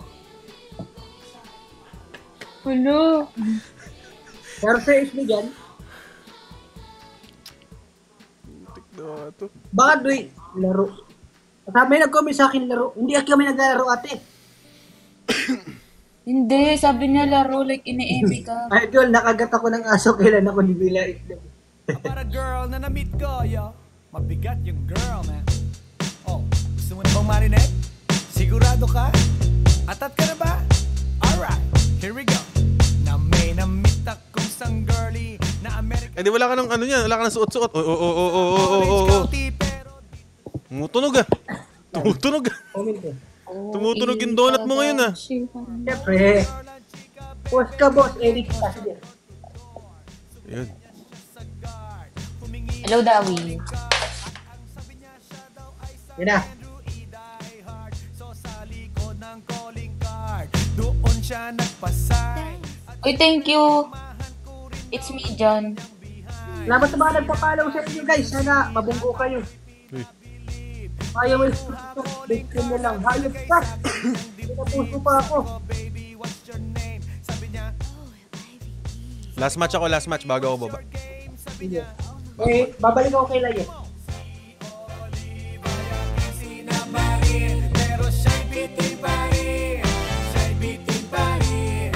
Ano? Sarah Sayas mo dyan. Baka Dwight, laro. May nag-comment sa akin laro. Hindi kami naglalaro ate. Hindi, sabi niya laro like ini-emi ka. Idol, nakagat ako ng aso kailan ako nibila itlog. Para girl na na-meet ko, yo. Mabigat yung girl, man. Oh, gusto mo na bang marinig? Sigurado ka? Atat ka na ba? Alright, here we go. Na may na-meet akong isang girly na American. Eh di wala ka ng ano niyan, wala ka ng suot-suot. Oo. Tumutunog ah. Tumutunog yung donut mo ngayon ah. Siyempre. Post ka boss, Eric kasi. Ayun. Hello, Dawi. Yan na. Doon siya nagpasay. Uy, thank you. It's me, John. Salamat sa mga nagpapalaw sa inyo guys. Sana mabunggo kayo. Uy. Ayaw mo yung victim na lang. Hayop ka. Pinapuso pa ako. Last match bago ako baba. Sige. Eh, babalik ako kay Layo. Pero siya'y bitin pa rin. Siya'y bitin pa rin.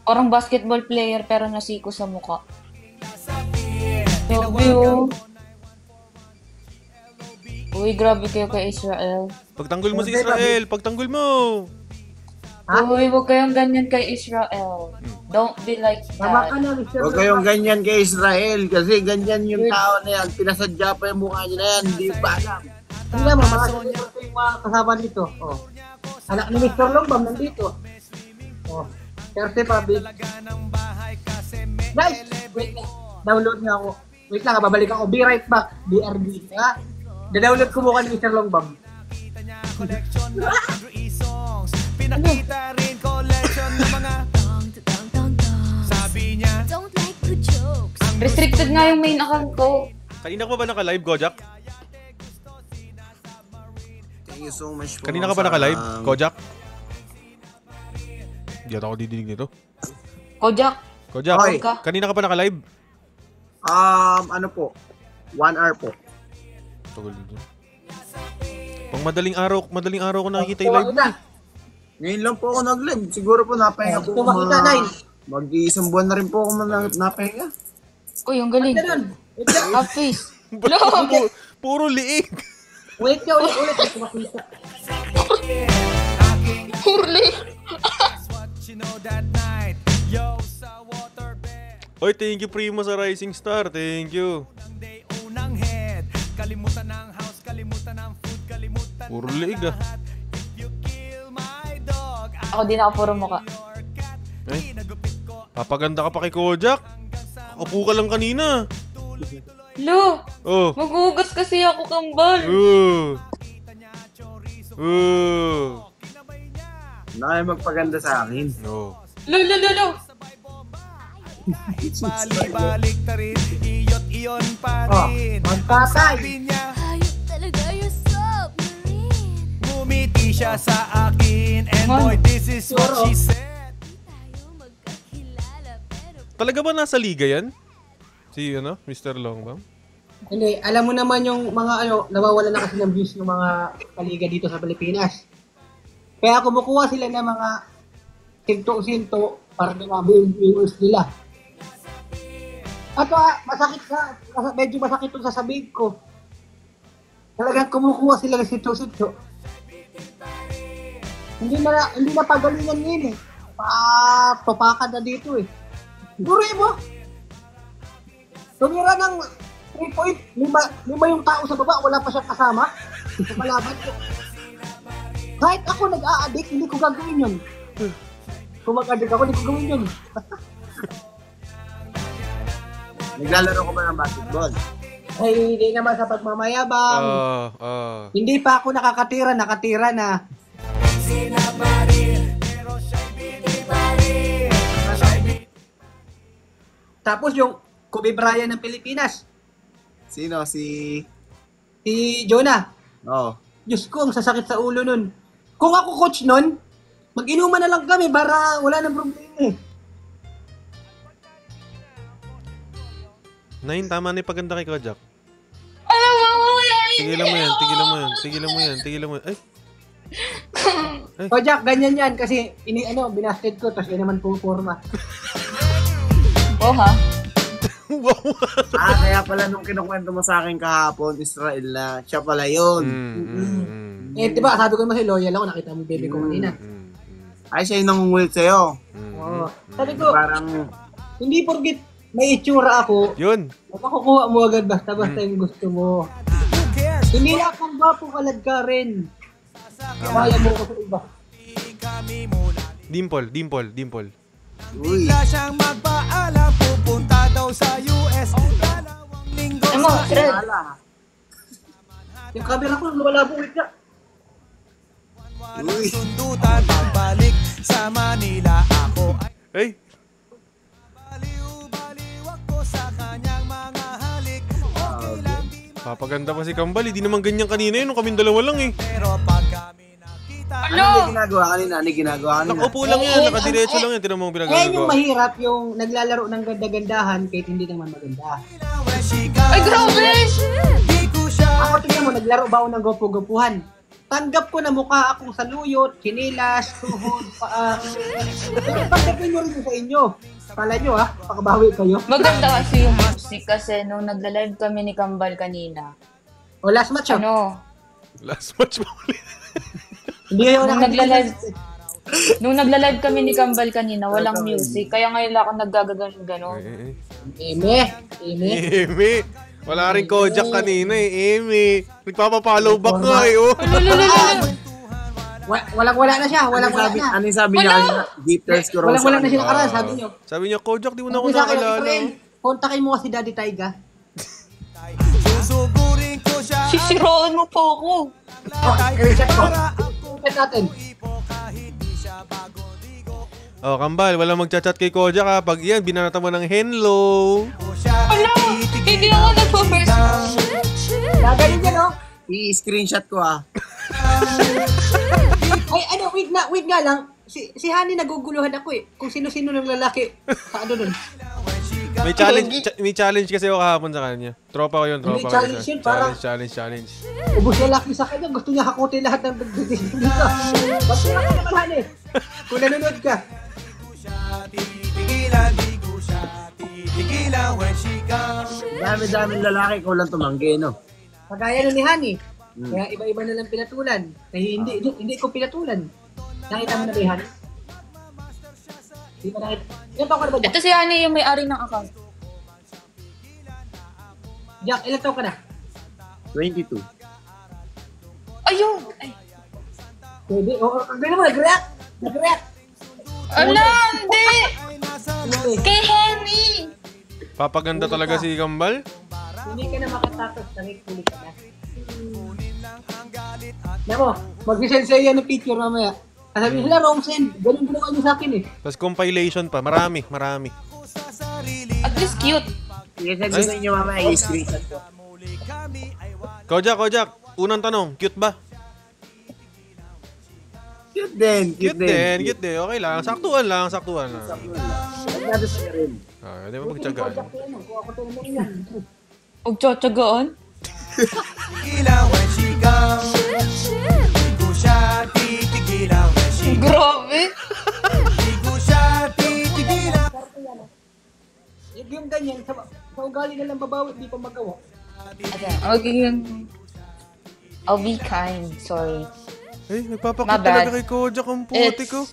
Parang basketball player pero nasiko sa mukha. Grabe oh. Uy, grabe kayo kay Israel. Pagtanggol mo si Israel, pagtanggol mo. Uy, huwag kayong ganyan kay Israel. Don't be like Tama ka that. na, Mr. Huwag kayong ganyan kay Israel kasi ganyan yung tao na yan. Pinasadya pa yung mukha niya na yan. Hindi pa alam. Hindi naman, mga siniguro ko yung mga kasama dito. Oh. Anak ni Mr. Longbam nandito. Oh. Kerte Public. Guys, wait lang. Download nga ako. Wait lang, babalik ako. Be right back. BRB. Ha? Da-download ko mukha ni Mr. Longbam. Pinakita rin collection ng mga sabi niya Restricted nga yung main account ko. Kanina ka pa ba naka-live, Kojak? Thank you so much po. Kanina ka pa naka-live, Kojak? Hindi ako didinig nito. Kojak. Hoy. Kanina ka pa naka-live? Ano po? 1 hour po. Tagal dito. Pang madaling araw ko nakikita yung live mo. Ngayon lang po ako nag-live. Siguro po napahinga po ako mag-iisang buwan na rin po ako napahinga. Uy, ang galing. Half face. Puro liig. Wait ka ulit. Puro liig. Oy, thank you Primo sa Rising Star. Thank you. unang head. Kalimutan ng house, Puro liig ah. Ako din ako puro mukha. Eh, papaganda ka pa kay Kojak. Upo ka lang kanina. Lo! Oh. Maghugas kasi ako, kambal. Na kayo magpaganda sa akin. No. Lo! Balik ta rin, iyot iyon pa Oh, rin. magpatay. Sabi niya, Hayop talaga yung submarine. ngumiti siya sa akin. And boy, this is what she said. Tayo magkakilala pero Talaga ba nasa liga yan? Si Mr. Longbam? Hindi, alam mo naman yung mga nawawala na kasi ng views ng mga kaliga dito sa Pilipinas. Kaya kumukuha sila ng mga sinto-sinto para dumami yung viewers nila. At medyo masakit itong sasabihin ko. Talagang kumukuha sila ng sinto-sinto. Hindi na pagalingan yun eh. Topakan na dito eh. Puri mo! Tumira ng 3 point, lima yung tao sa baba, wala pa siyang kasama. Palaban ko. Kahit ako nag-a-addict, hindi ko gagawin yun. Kung mag-addict ako, hindi ko gawin yun. Naglalaro ko ba ng basketball? Ay, hindi naman sa pagmamayabang. Hindi pa ako nakatira na. Tapos yung Kobe Bryant ng Pilipinas. Sino? Si Jonah. Oo. Diyos ko, ang sasakit sa ulo nun. Kung ako coach nun, mag-inuman na lang kami para wala nang problema eh. Nahin, tama na yung paganda kay Kojak. Alam mo, Tigilan mo yan. Ay. Kojak, ganyan yan kasi binasted ko tapos yun naman puporma. Oh, ha? Wow. Kaya pala nung kinukwento mo sa akin kahapon, Israel na, siya pala yun. Eh, diba, sabi ko naman si loyal ako, nakita mo baby ko kanina. Ay, siya yung nangungulit sa'yo. Oo. Sabi ko, Parang, hindi porgit may itsura ako, Yun. makukuha mo agad basta yung gusto mo. Hindi na akong gwapo kalad ka rin. Kaya mo ko sa iba. Dimple. uy. Bigla siyang magpaalam, pupunta daw sa US. Dalawang linggo Ano, Fred? Yung camera ko, lumalabo ka. walang sundutan. Pagbalik sa Manila, ako ay Hey. baliw ako sa kanyang mga halik. Okay lang, di Papaganda pa si Kambal. Hindi naman ganyan kanina yun. Nung kaming dalawa lang eh. pero pag kami nakita, Ano yung ginagawa kanina? Nakaupo lang yan. Nakadiretso lang yan. Tinan mo ang Ayan yung pinagagawa. mahirap, yung naglalaro ng ganda-gandahan kahit hindi naman maganda. when she got Ay, grabe! di ko siya Ako tingnan mo, naglaro ba ako ng gopo-gopuhan? Tanggap ko na mukha akong saluyot, chinilas, tuhod, paa. Pagkapin nyo rin sa inyo. Kala nyo pakabawi kayo. Maganda kasi yung music kasi nung nagla-live kami ni Kambal kanina. O last match Last match mo ulit. Hindi kayo Nung nagla-live kami ni Kambal kanina, walang music. Kaya ngayon lang ako naggagaganon-ganon. Eme. Wala rin Kojak kanina eh. Eme. Nagpapapollow back nga eh. Oh. Walang-wala na siya. Walang-wala na. Ano yung sabi niya? Deepers ko raw Walang-wala na siya nakaraan, sabi nyo. Sabi niya, Kojak, di mo na ako Sabi sa akin, nakalala. Efrain, kontakin mo kasi Daddy Taiga. susugurin ko siya. Sisiraan mo po ako. I-reset ko. I-reset natin. Oh, Kambal, walang magchat-chat kay Kojak ha. Pag yan, binanata mo ng hello. Wala! Hindi ako nagpo-first. Gagaling yan, no? I-screenshot ko Ay, wait nga lang. Si Hani naguguluhan ako eh. Kung sino-sino ng lalaki sa nun. May challenge kasi ako kahapon sa kanya. Tropa ko yun, tropa ko. Challenge yun, parang- Challenge. Ubus lalaki sa kanya. Gusto niya hakutin lahat ng dagdating dito. Ba't ka naman, Hani? Kung nanonood ka. Tigilan when she comes. Dami-daming lalaki ko lang tumanggi, no? Kagaya nun ni Hani. Kaya iba-iba na lang pinatulan. Kaya hindi ko pinatulan. Nakita mo na ba, Hani? Hindi pa nakita. Ilan taon ka na ba, Jack? Ito si Hani yung may-ari ng account. Jack, ilan taon ka na? 22. Ayun! Ay. Pwede. O, gano'n mo, nag-react. Nag-react. Ala, hindi! Kay Henry! Papaganda talaga si Kambal? Hindi ka na makatakot. Huli ka na. Alam mo, mag-send sa'yo yan ng picture mamaya. Sabi nila, wrong send. Ganun ginawa niyo sa akin eh. Tapos compilation pa. Marami. At least cute. Sige, sabihin nyo mamaya, i-screenshot ko. Kojak. Unang tanong, cute ba? Cute din. Cute din. Okay lang. Saktuan lang. Nado siya rin. Di ba magtsagaan? Magtsatsagaan? Grabe! Yung ganyan, sa ugali na lang babawi, di pa magawa. I'll be kind. Sorry. Eh, nagpapakot talaga kay Kojak ang puti ko.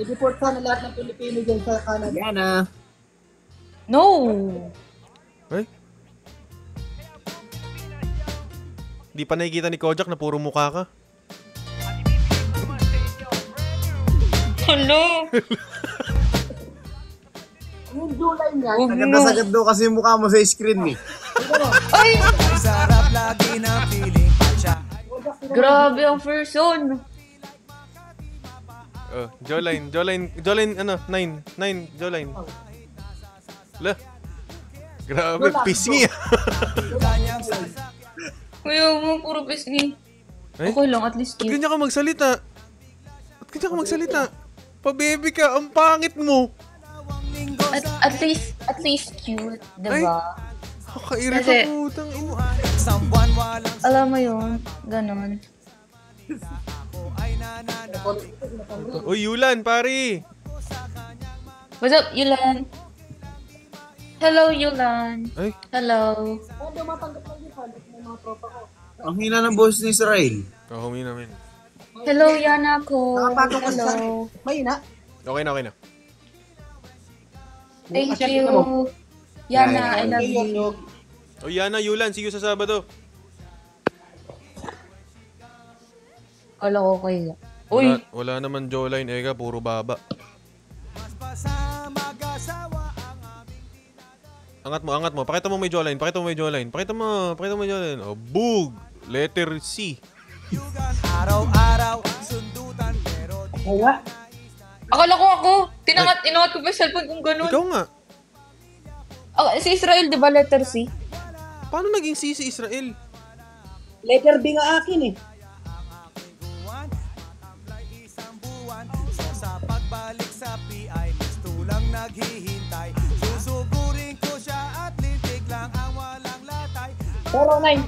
I-deport sana lahat ng Pilipino dyan sa Canada. Yan ah. No! Eh? Di pa nakikita ni Kojak na puro mukha ka. Hello! Yung July niya. Sagad na sagad daw kasi yung mukha mo sa screen eh. Ay! Grabe ang person! Jawline, ano, 9, Jawline. La. Grabe, pisngi. Kuya mo, puro pisngi. Eh? Okay lang, at least Ba't cute. ganyan ka magsalita? Pa-baby ka, ang pangit mo. At least cute, diba? Kakairita Kasi- putang ina. Alam mo yun, ganon. Uy, Yulan, pare. What's up, Yulan? Hello, Yulan. Ay. Hello. Ang hina ng boss ni Israel. Humina namin. Hello, Yana ko. Nakapagod ka sa... Hello. May na. Okay na. Thank you. Yana, I love you. O Yana, Yulan, see you sa Sabado. Kala ko kayo. Uy! Wala naman jawline, ega, puro baba. Angat mo. Pakita mo may jawline. Pakita mo. Oh, boog! Letter C. Ay nga. Akala ko ako. Inangat ko pa yung cellphone kung ganun. Ikaw nga. Si Israel, di ba letter C? Paano naging C si Israel? Letter B nga akin eh. Pero Nay,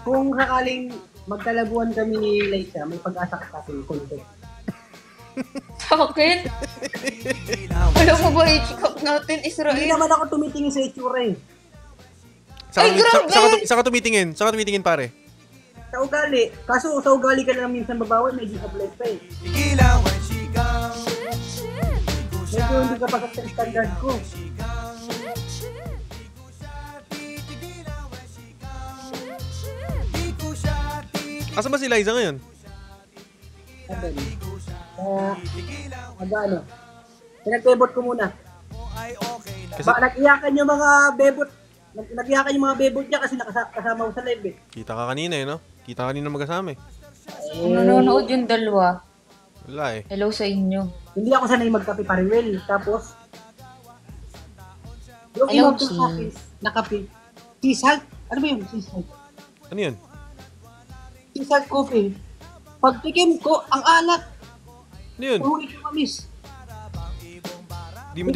kung sakaling magkalabuan kami ni Liza, may pag-asa ka sa akin, contact. Sa akin? Alam mo ba, i-check up natin, Israel? Hindi naman ako tumitingin sa itsura eh. Saan ka tumitingin, pare? Sa ugali. Kaso sa ugali ka lang minsan babawi, medyo sablay pa eh. Medyo hindi ka pa sa standard ko. Asa ba si Liza ngayon? Ano? Pinag-bebot ko muna. Kasi Nag-iyakan yung mga bebot. Nag-iyakan yung mga bebot niya kasi nakasama ko sa live eh. kita ka kanina no? Kita kanina mag-asama eh. Nanonood yung dalawa. Wala eh. Hello sa inyo. Hindi ako sanay magkape pariwel. Tapos, yung Hello, inog ko sa akin, nakape. Sea salt? Ano ba yun? Sea salt? Ano yun? Sea salt coffee. Pagtikim ko, ang alat. Ano yun? Huli ko mamis. Di mo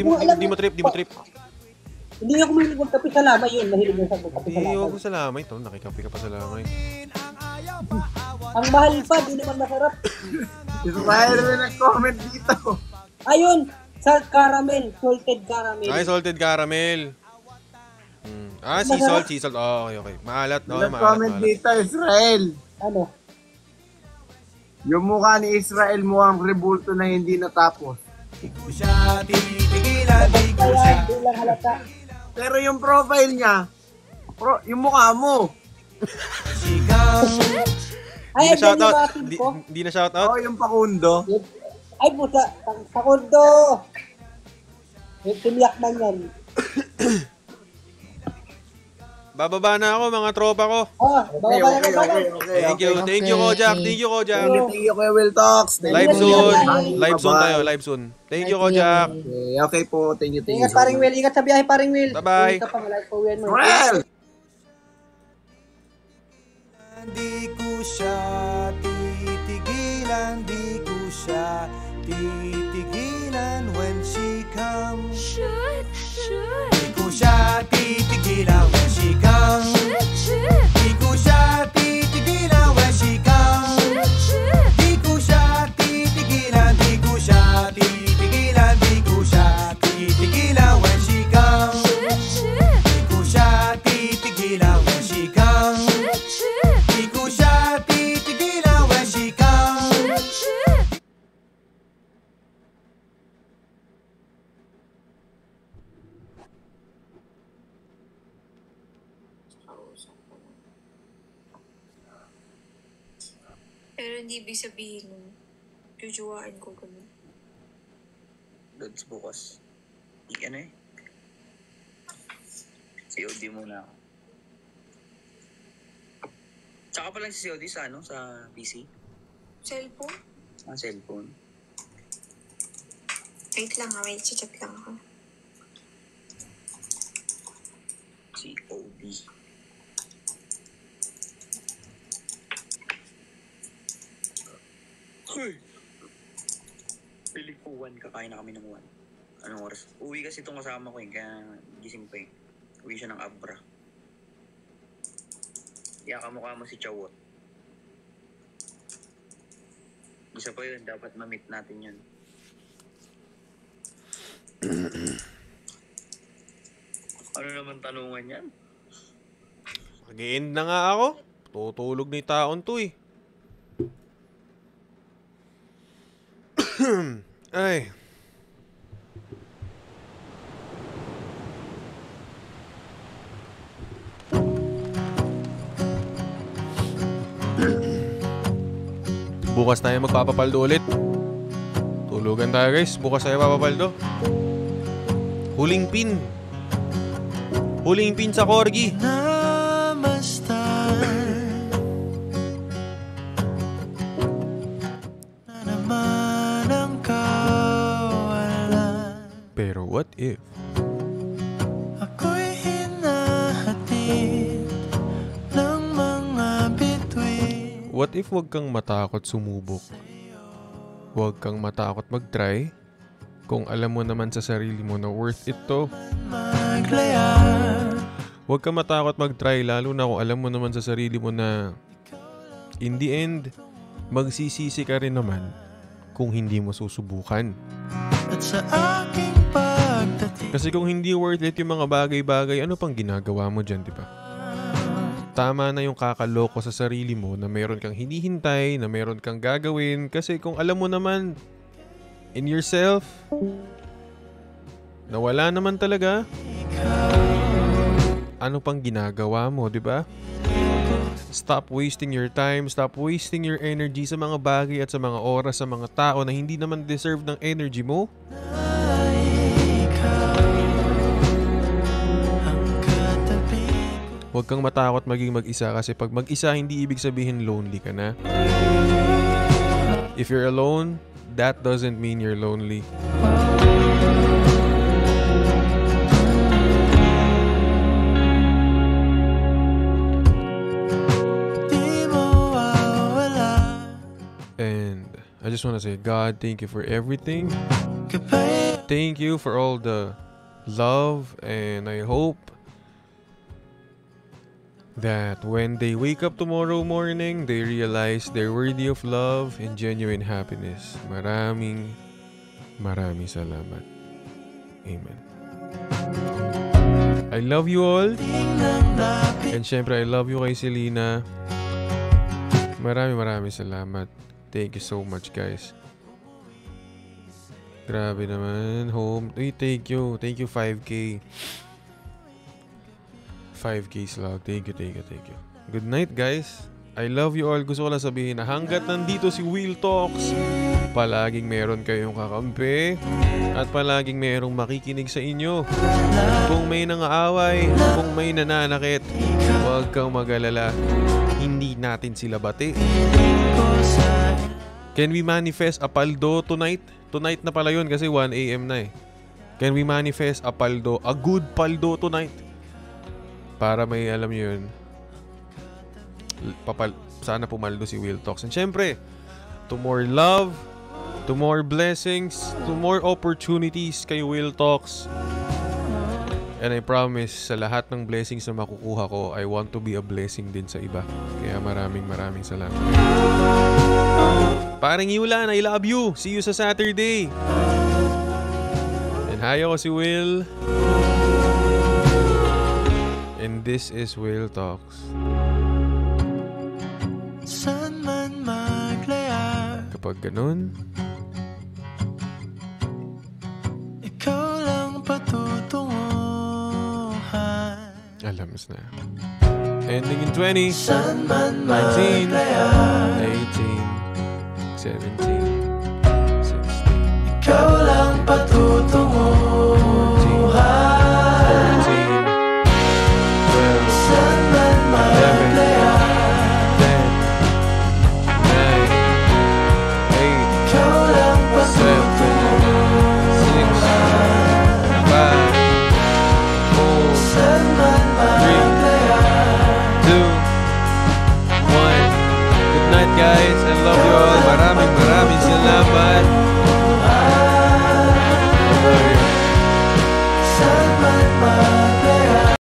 trip. Hindi ako mahilig magkape sa lamay yun. Mahilig yung sa magkape sa Hindi, lamay. huwag ko sa lamay. Ito, nakikape ka pa sa lamay. Ang mahal pa, di naman masarap. Israel rin nag-comment dito. Ayun, salt caramel, salted caramel. Ay, salted caramel. Sea salt. Oh, okay. Maalat, no? Nag-comment dito, Israel. Ano? Yung mukha ni Israel mukhang rebulto na hindi natapos. Kaya, di lang halata. Pero yung profile niya, yung mukha mo. Ay, Hindi na shoutout. yung atin ko. Hindi na shoutout. Oo, yung Pakundo. Ay, pusa. Sakundo. Timiyak man yan. Bababa na ako, mga tropa ko. Okay. Thank you, Kojak. Thank you, Kojak. Thank you, Kuya Will Talks. Live soon. Live soon tayo, live soon. Thank you, Kojak. Okay po, thank you. Ingat, paring Will. Ingat sa biyahe, paring Will. Bye-bye. Uwi ka pa, malay po yan mo. Well! Di ko siya titigilan, di ko siya titigilan when she comes. Shoot, shoot. Di ko siya titigilan when she comes. Di ko siya titigilan when she comes. Di ko siya titigilan, di ko siya titigilan, di ko siya titigilan when she comes. Di ko siya titigilan when she comes. Di ko siya titigilan when she comes. Pero hindi ibig sabihin nun, jujuwain ko ganun. Lods bukas. Ano eh? COD muna ako. Tsaka pa lang si COD sa ano? Sa PC? Cellphone? Cellphone. Wait lang ha, wait, chat lang ako. COD. Hoy! Piling ko 1, kakain na kami ng 1. Anong oras? Uwi kasi itong kasama ko eh, kaya gising pa eh. Uwi siya ng Abra. Kaya kamukha mo si Chawot. Isa pa yun, dapat ma-meet natin yun. Ano naman tanungan yan? Mag-i-end na nga ako. Tutulog na yung taon to eh. Ay. Bukas tayo magpapapaldo ulit. Tulugan tayo guys. Bukas tayo papapaldo. Huling pin. Huling pin sa Corgi. Pero what if Ako'y hinahatid ng mga bituin. What if wag kang matakot sumubok? Wag kang matakot mag-try kung alam mo naman sa sarili mo na worth it to. Wag kang matakot mag-try lalo na kung alam mo naman sa sarili mo na in the end, magsisisi ka rin naman kung hindi mo susubukan. At sa aking pagdating, Kasi kung hindi worth it yung mga bagay-bagay, ano pang ginagawa mo dyan, di ba? Tama na yung kakaloko sa sarili mo na meron kang hinihintay, na meron kang gagawin. Kasi kung alam mo naman in yourself na wala naman talaga, ano pang ginagawa mo, di ba? Stop wasting your time, stop wasting your energy sa mga bagay at sa mga oras sa mga tao na hindi naman deserve ng energy mo. Huwag kang matakot maging mag-isa kasi pag mag-isa hindi ibig sabihin lonely ka na. If you're alone, that doesn't mean you're lonely. And I just want to say, God, thank you for everything. Thank you for all the love, and I hope that when they wake up tomorrow morning, they realize they're worthy of love and genuine happiness. Maraming salamat. Amen. I love you all. And syempre, I love you kay Selena. Maraming salamat. Thank you so much, guys. Grabe naman. Home. Uy, thank you. Thank you, 5K. 5K slug. Thank you. Good night, guys. I love you all. Gusto ko lang sabihin na hanggat nandito si Will Talks, palaging meron kayong kakampi at palaging merong makikinig sa inyo. Kung may nangaaway, kung may nananakit, huwag kang mag-alala. Hindi natin sila bati. Can we manifest a paldo tonight? Tonight na pala yun kasi 1 AM na eh. Can we manifest a paldo, a good paldo tonight? Para may alam nyo yun. Sana pumaldo si Will Talks. And syempre, to more love, to more blessings, to more opportunities kay Will Talks. And I promise, sa lahat ng blessings na makukuha ko, I want to be a blessing din sa iba. Kaya maraming salamat. Parang Yulan, I love you. See you sa Saturday. And hi ako si Will. And this is Will Talks. Saan man maglaya, kapag ganun, ikaw lang patutunguhan. alam na. Ending in 20, Saan man 19, maglaya, 18, 17, 16, ikaw lang patutunguhan. 14, 12, Saan man maglaya, 7, 8, 7, 6, 5, 4,